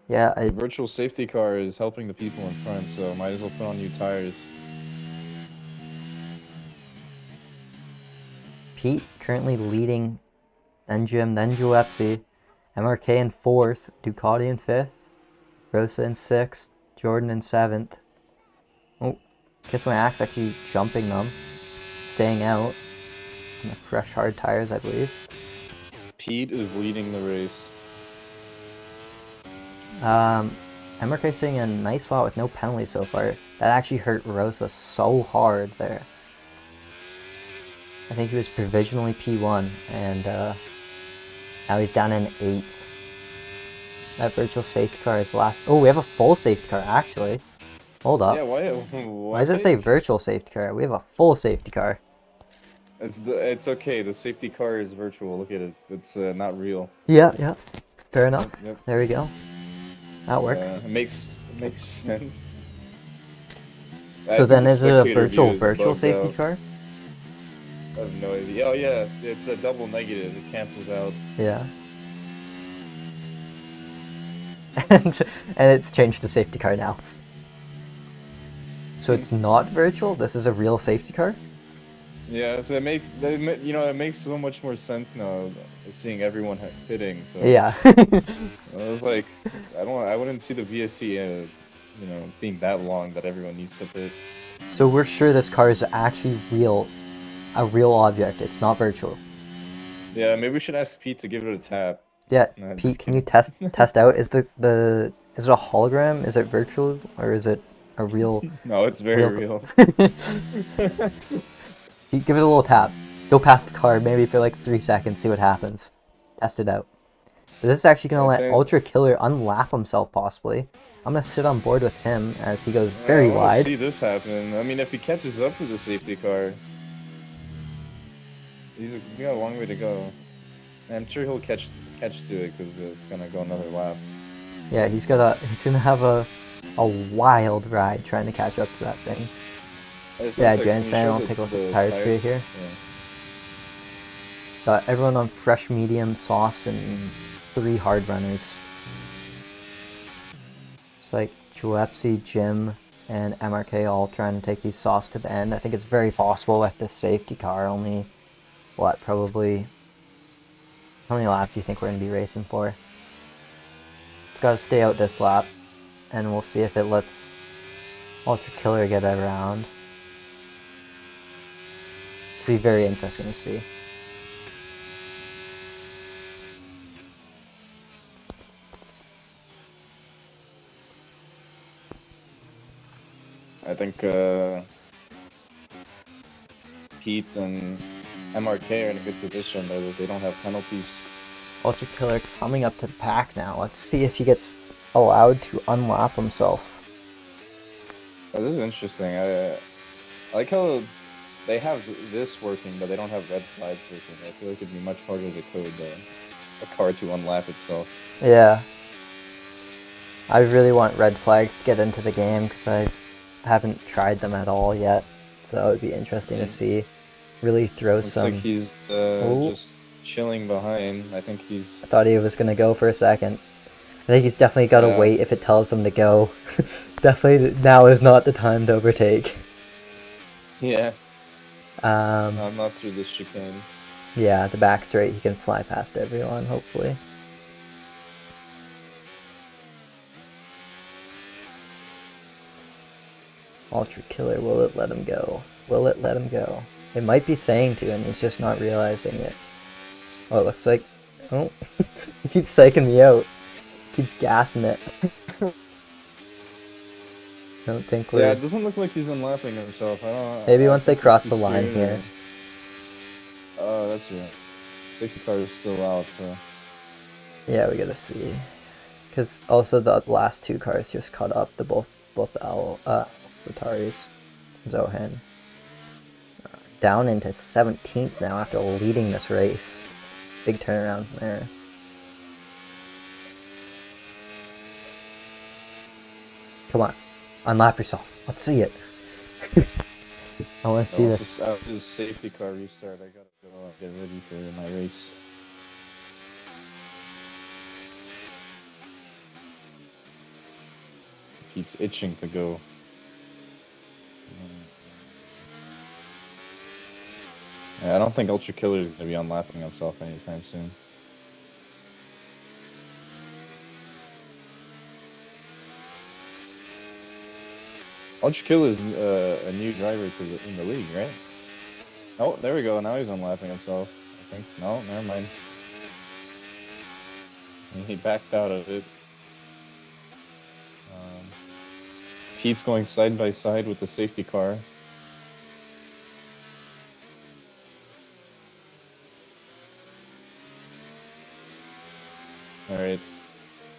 yeah, the virtual safety car is helping the people in front, so might as well put on new tires. Pete currently leading, then Jim, then Joepsy. MRK in 4th, Ducati in 5th, Rosa in 6th, Jordan in 7th. Oh, Kiss My Axe actually jumping them, staying out on the fresh hard tires, I believe. Pete is leading the race. MRK sitting in a nice spot with no penalties so far. That actually hurt Rosa so hard there. I think he was provisionally P1, and now he's down in 8th. That virtual safety car is last. Oh, we have a full safety car, actually. Hold up. Yeah, why does it say virtual safety car? We have a full safety car. It's okay. The safety car is virtual. Look at it. It's not real. Yeah. Fair enough. Yep. There we go. That works. It makes sense. So then is it a virtual safety car? I have no idea. Oh yeah, it's a double negative. It cancels out. Yeah. and it's changed to safety car now. So it's not virtual? This is a real safety car? Yeah, so it makes so much more sense now, seeing everyone pitting. So yeah. I was like, I wouldn't see the VSC, being that long that everyone needs to pit. So we're sure this car is actually a real object. It's not virtual. Yeah, maybe we should ask Pete to give it a tap. Yeah, Pete, can you test out? Is it a hologram? Is it virtual, or is it a real? No, it's very real. Pete, give it a little tap. Go past the car, maybe for like 3 seconds, see what happens. Test it out. But this is actually gonna let Ultra Killer unlap himself, possibly. I'm gonna sit on board with him as he goes very wide. See this happen. I mean, if he catches up to the safety car, he's got a long way to go. I'm sure he'll catch to it because it's gonna go another lap. Yeah, he's gonna have a wild ride trying to catch up to that thing. Yeah, Jan's fan, I'll take a look at the tire straight here. Yeah. Got everyone on fresh, medium, softs, and 3 hard runners. It's like Joepsy, Jim, and MRK all trying to take these softs to the end. I think it's very possible with this safety car. Only, probably... How many laps do you think we're going to be racing for? It's got to stay out this lap, and we'll see if it lets Ultra Killer get around. It'll be very interesting to see. I think Pete and MRK are in a good position. They don't have penalties. Ultra Killer coming up to the pack now. Let's see if he gets allowed to unlap himself. Oh, this is interesting. I like how they have this working, but they don't have red flags working. I feel like it'd be much harder to code a car to unlap itself. Yeah. I really want red flags to get into the game because I haven't tried them at all yet. So it would be interesting to see. Really throw Looks some... like he's Oh. just chilling behind. I think he's... I thought he was going to go for a second. I think he's definitely got to wait if it tells him to go. Definitely now is not the time to overtake. Yeah. Not through this chicane. Yeah, the back straight he can fly past everyone, hopefully. Ultra Killer, will it let him go? Will it let him go? It might be saying to, and he's just not realizing it. Oh, it looks like... Oh, he keeps psyching me out. Keeps gassing it. I don't think we're... Yeah, it doesn't look like he's unlapping himself. Maybe once they cross the line here. Oh, that's right. Safety car is still out, so... Yeah, we gotta see. Because also the last two cars just caught up. The both Ataris. Zohan. Down into 17th now after leading this race. Big turnaround from there. Come on. Unlap yourself. Let's see it. I want to see this. After the safety car restart, I gotta go get ready for my race. He's itching to go. Yeah, I don't think Ultra Killer is going to be unlapping himself anytime soon. Ultra Killer is a new driver in the league, right? Oh, there we go. Now he's unlapping himself, I think. No, never mind. He backed out of it. Pete's going side by side with the safety car. Alright,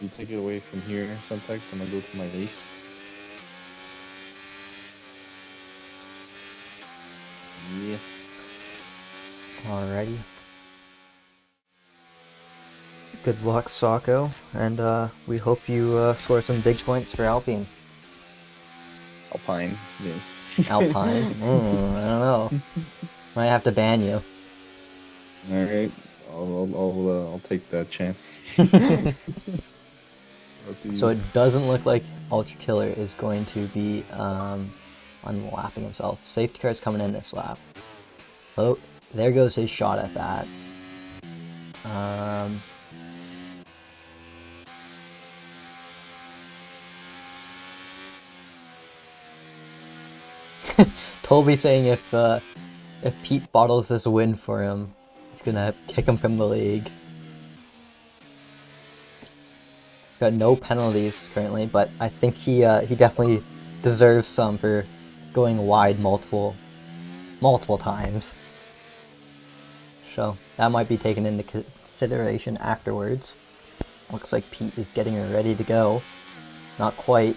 you take it away from here, Semtex. I'm gonna go to my race. Yeah. Alrighty. Good luck, Sako, and we hope you score some big points for Alpine. Alpine, yes. Alpine? I don't know. Might have to ban you. Alright, I'll take that chance. So it doesn't look like Ultra Killer is going to be unlapping himself. Safety car is coming in this lap. Oh, there goes his shot at that. Toby saying if Pete bottles this win for him, he's gonna kick him from the league. He's got no penalties currently, but I think he definitely deserves some for going wide multiple times. So that might be taken into consideration afterwards. Looks like Pete is getting ready to go. Not quite.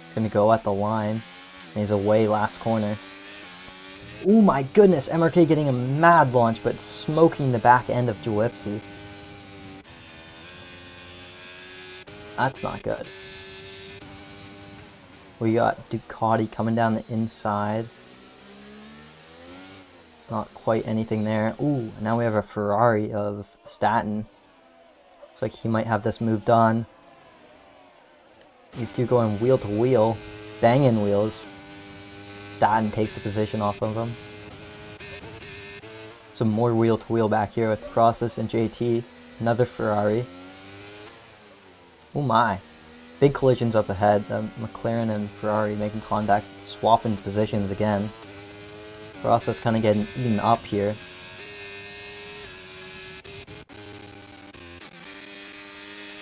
He's gonna go at the line. And he's away last corner. Oh my goodness, MRK getting a mad launch, but smoking the back end of Jalipsy. That's not good. We got Ducati coming down the inside. Not quite anything there. Ooh, now we have a Ferrari of Staten. Looks like he might have this move done. These two going wheel to wheel, banging wheels. Staten takes the position off of him. Some more wheel to wheel back here with Process and JT. Another Ferrari. Oh my. Big collisions up ahead. The McLaren and Ferrari making contact, swapping positions again. Process kind of getting eaten up here.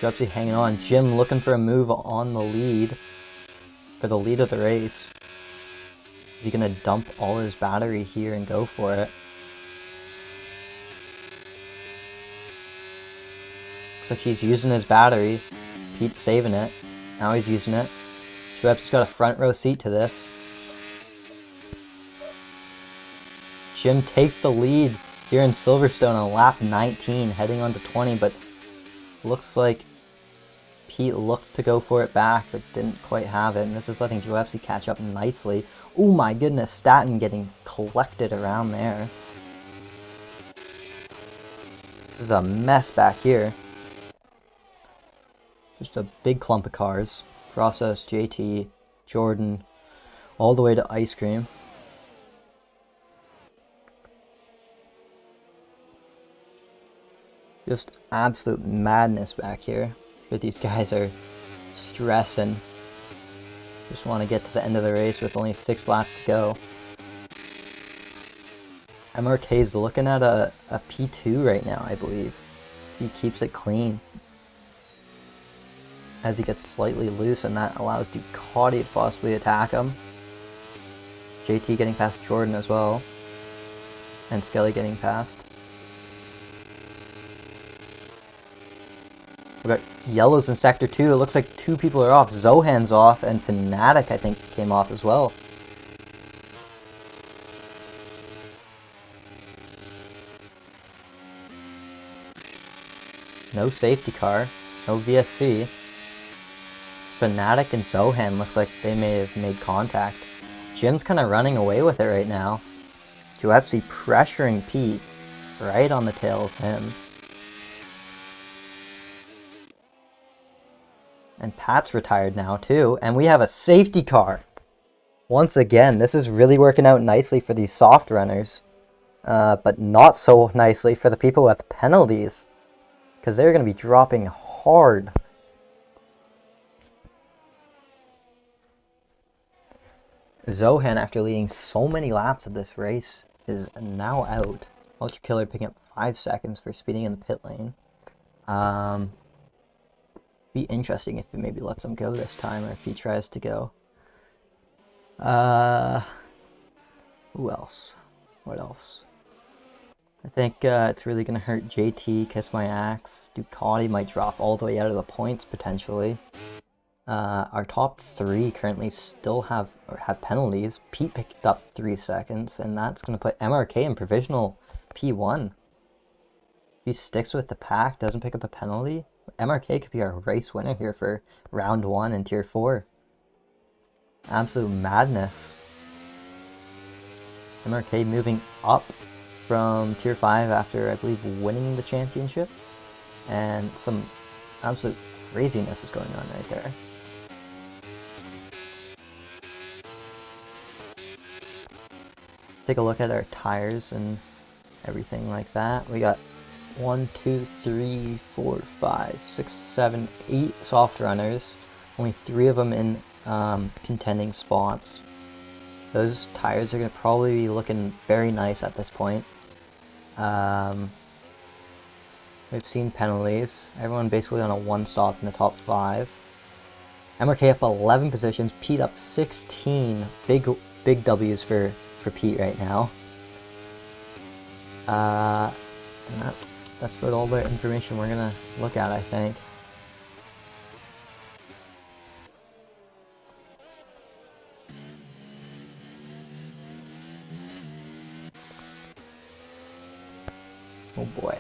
Jalipsy hanging on. Jim looking for a move on the lead. For the lead of the race. Is he gonna dump all his battery here and go for it? Looks like he's using his battery. Pete's saving it. Now he's using it. Schweppes got a front row seat to this. Jim takes the lead here in Silverstone on lap 19, heading on to 20, but looks like Pete looked to go for it back, but didn't quite have it, and this is letting Schweppes catch up nicely. Oh my goodness, Staten getting collected around there. This is a mess back here. Just a big clump of cars. Process, JT, Jordan, all the way to Ice Cream. Just absolute madness back here. But these guys are stressing. Just want to get to the end of the race with only 6 laps to go. MRK's looking at a P2 right now, I believe. He keeps it clean. As he gets slightly loose, and that allows Ducati to possibly attack him. JT getting past Jordan as well. And Skelly getting past. We got yellows in Sector 2. It looks like 2 people are off. Zohan's off, and Fnatic, I think, came off as well. No safety car. No VSC. Fnatic and Zohan looks like they may have made contact. Jim's kind of running away with it right now. Schweppes pressuring Pete right on the tail of him. And Pat's retired now too. And we have a safety car. Once again, this is really working out nicely for these soft runners. But not so nicely for the people with penalties. Because they're going to be dropping hard. Zohan, after leading so many laps of this race, is now out. Ultra Killer picking up 5 seconds for speeding in the pit lane. Be interesting if it maybe lets him go this time, or if he tries to go. Who else? What else? I think it's really going to hurt JT, Kiss My Axe. Ducati might drop all the way out of the points, potentially. Our top 3 currently still have penalties. Pete picked up 3 seconds, and that's going to put MRK in provisional P1. If he sticks with the pack, doesn't pick up a penalty, MRK could be our race winner here for round 1 in Tier 4. Absolute madness. MRK moving up from Tier 5 after, I believe, winning the championship. And some absolute craziness is going on right there. Take a look at our tires and everything like that. We got 1, 2, 3, 4, 5, 6, 7, 8 soft runners. Only 3 of them in contending spots. Those tires are going to probably be looking very nice at this point. We've seen penalties. Everyone basically on a 1 stop in the top 5. MRK up 11 positions. Pete up 16. Big W's for Pete right now. And that's about all the information we're gonna look at, I think. Oh boy.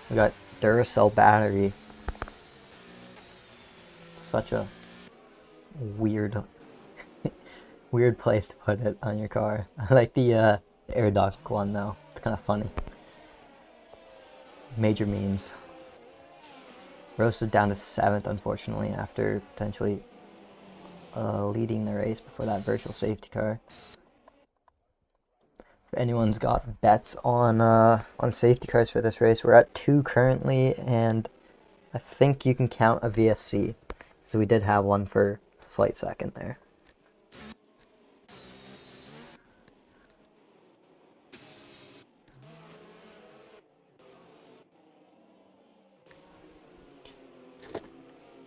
We got Duracell battery. Such a weird place to put it on your car. I like the air duct one though. It's kind of funny. Major memes. Roasted down to 7th, unfortunately, after potentially leading the race before that virtual safety car. If anyone's got bets on safety cars for this race, we're at 2 currently, and I think you can count a VSC. So we did have one for a slight second there.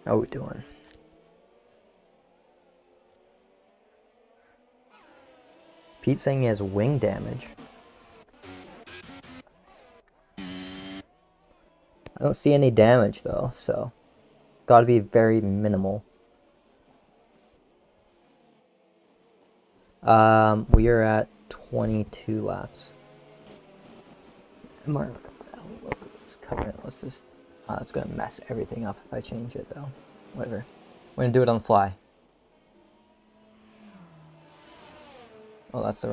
How are we doing? Pete's saying he has wing damage. I don't see any damage though, so it's got to be very minimal. We are at 22 laps. MRL logo is covering it. Let's just. It's gonna mess everything up if I change it though. Whatever. We're gonna do it on the fly. Oh, that's the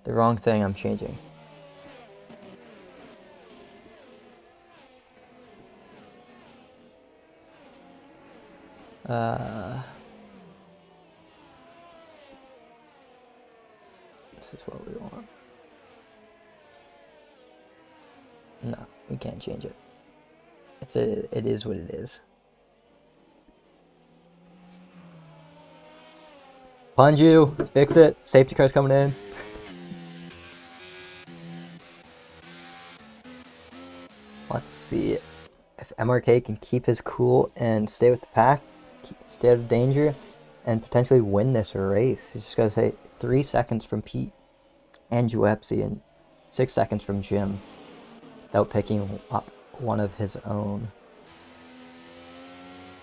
wrong thing I'm changing. This is what we want. No, we can't change it. It is what it is. Punju, fix it. Safety car's coming in. Let's see if MRK can keep his cool and stay with the pack, stay out of danger, and potentially win this race. He's just got to say 3 seconds from Pete and Juepsi and 6 seconds from Jim without picking up one of his own.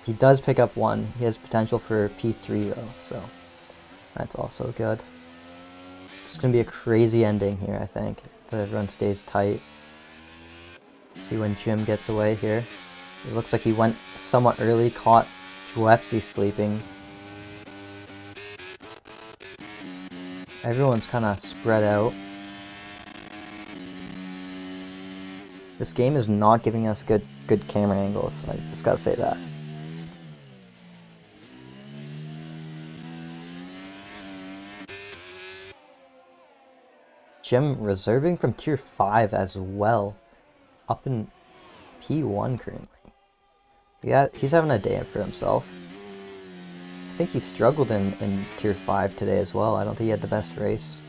He does pick up one. He has potential for P3 though, so that's also good. It's going to be a crazy ending here, I think, if everyone stays tight. See when Jim gets away here. It looks like he went somewhat early, caught Juepsi sleeping. Everyone's kind of spread out. This game is not giving us good camera angles. I just gotta say that. Jim reserving from tier 5 as well. Up in P1 currently. Yeah, he's having a day for himself. I think he struggled in tier 5 today as well. I don't think he had the best race.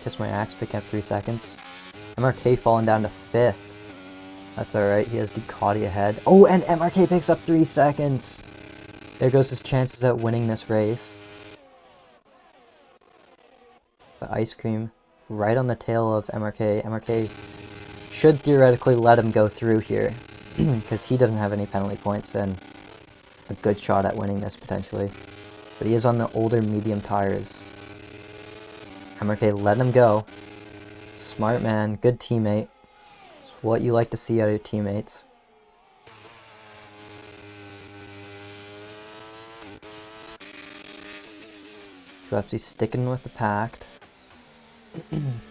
Kiss my axe, picking up 3 seconds. MRK falling down to 5th. That's alright, he has Ducati ahead. Oh, and MRK picks up 3 seconds! There goes his chances at winning this race. But Ice Cream right on the tail of MRK. MRK should theoretically let him go through here because he doesn't have any penalty points and a good shot at winning this potentially. But he is on the older medium tires. MRK let him go. Smart man, good teammate. It's what you like to see out of your teammates. Juepsi sticking with the pact. It's going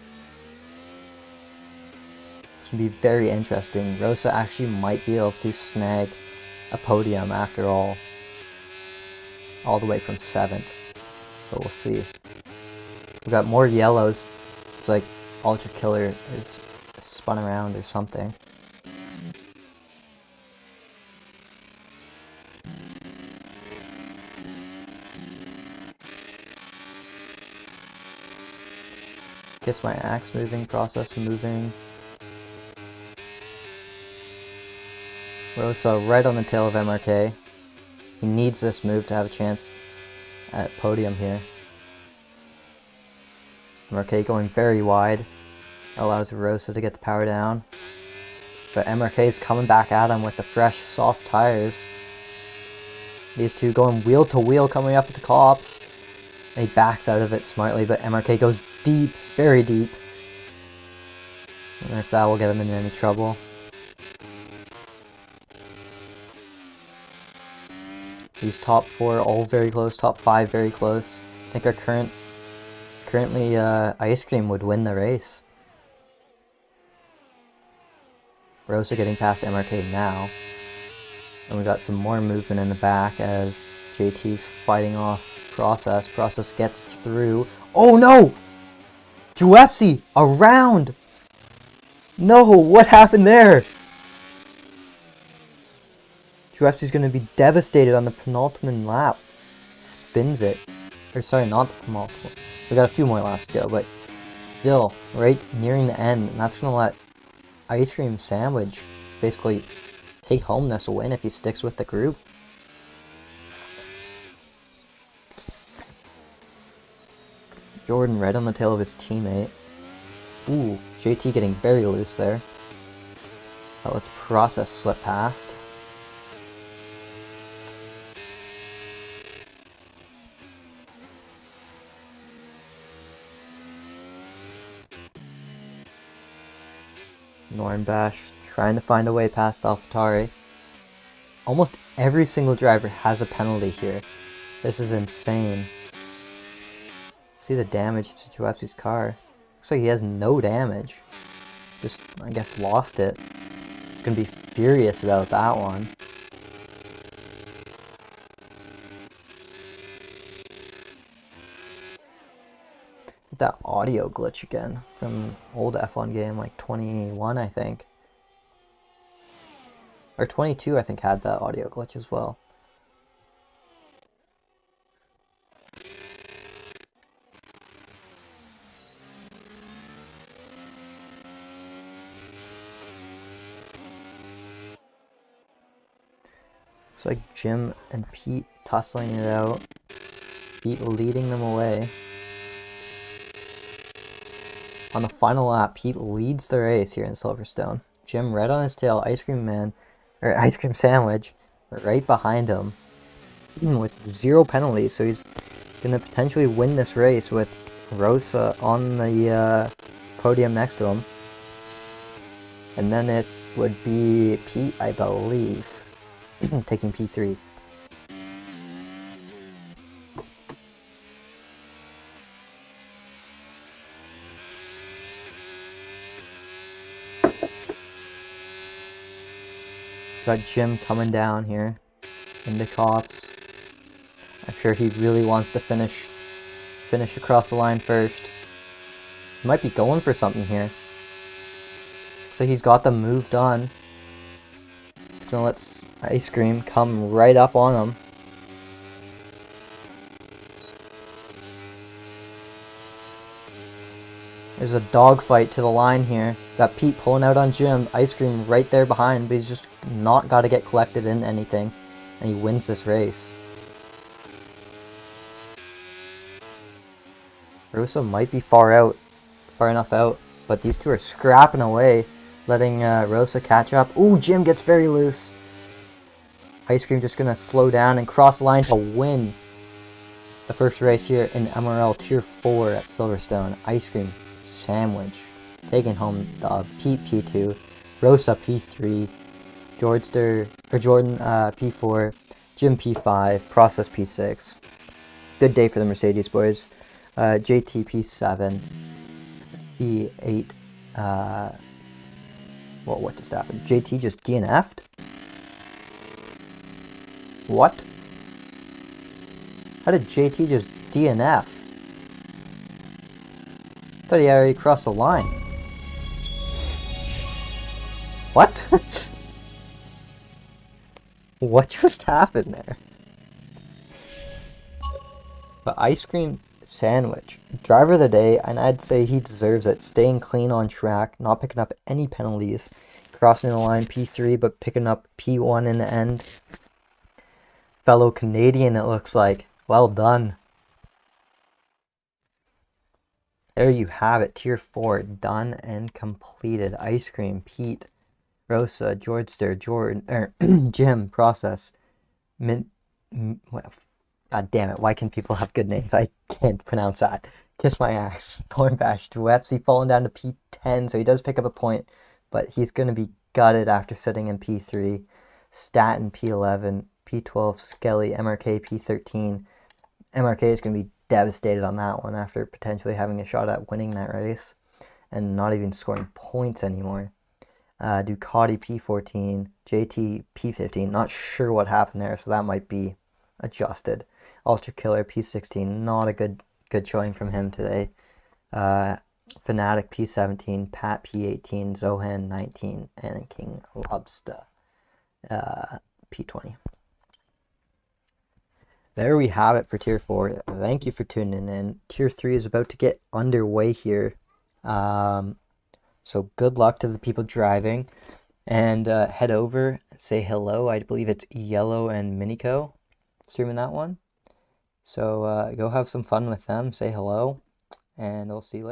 to be very interesting. Rosa actually might be able to snag a podium after all the way from 7th. But we'll see. We got more yellows. It's like Ultra Killer is spun around or something. Kiss my axe moving, process moving. Rosa right on the tail of MRK. He needs this move to have a chance at podium here. MRK going very wide. Allows Rosa to get the power down. But MRK is coming back at him with the fresh, soft tires. These two going wheel to wheel coming up with the cops. And he backs out of it smartly, but MRK goes deep, very deep. I wonder if that will get him in any trouble. These top 4 all very close, top 5 very close. I think our currently Ice Cream would win the race. Rosa getting past MRK now. And we got some more movement in the back as JT's fighting off Process. Process gets through. Oh no! Juepsi around! No, what happened there? Juepsi's gonna be devastated on the penultimate lap. Spins it. Or sorry, not the penultimate. We got a few more laps to go, but still, right nearing the end. And that's gonna let Ice Cream Sandwich basically take home this win if he sticks with the group. Jordan right on the tail of his teammate. Ooh, JT getting very loose there. Let's process slip past. Nornbash trying to find a way past AlphaTauri. Almost every single driver has a penalty here. This is insane. See the damage to Juepsi's car. Looks like he has no damage. Just, I guess, lost it. He's gonna be furious about that one. That audio glitch again from old F1 game, like 21, I think. Or 22, I think, had that audio glitch as well. It's like Jim and Pete tussling it out. Pete leading them away. On the final lap, Pete leads the race here in Silverstone. Jim right on his tail, Ice Cream Sandwich, right behind him with 0 penalties. So he's going to potentially win this race with Rosa on the podium next to him. And then it would be Pete, I believe, taking P3. Got Jim coming down here in the cops. I'm sure he really wants to finish across the line first. He might be going for something here. So he's got them moved on. He's gonna let Ice Cream come right up on him. There's a dogfight to the line here. Got Pete pulling out on Jim. Ice Cream right there behind, but he's just not got to get collected in anything. And he wins this race. Rosa might be far enough out, but these two are scrapping away, letting Rosa catch up. Ooh, Jim gets very loose. Ice Cream just going to slow down and cross the line to win the first race here in MRL Tier 4 at Silverstone. Ice Cream Sandwich taking home the Pete P2, Rosa P3, Jordan P4, Jim P5, Process P6. Good day for the Mercedes boys. JT P7, P8. Well, what just happened? JT just DNF'd? What? How did JT just DNF? Thought he already crossed the line. What? What just happened there? The Ice Cream Sandwich, driver of the day, and I'd say he deserves it. Staying clean on track, not picking up any penalties, crossing the line P3, but picking up P1 in the end. Fellow Canadian, it looks like. Well done. There you have it. Tier 4 done and completed. Ice Cream, Pete, Rosa, Jordan, Jim, Process, God damn it, why can people have good names? I can't pronounce that. Kiss my ass. Nornbash, Juepsi falling down to P10, so he does pick up a point, but he's going to be gutted after sitting in P3. Staten, P11, P12, Skelly, MRK, P13. MRK is going to be devastated on that one after potentially having a shot at winning that race and not even scoring points anymore. Ducati, P14, JT, P15. Not sure what happened there, so that might be adjusted. Ultra Killer P16, not a good showing from him today. Fnatic P17, Pat P18, Zohan 19, and King Lobster P20. There we have it for Tier 4. Thank you for tuning in. Tier 3 is about to get underway here. So good luck to the people driving. And head over, say hello. I believe it's Yellow and Minico streaming that one. So go have some fun with them. Say hello. and I'll see you later.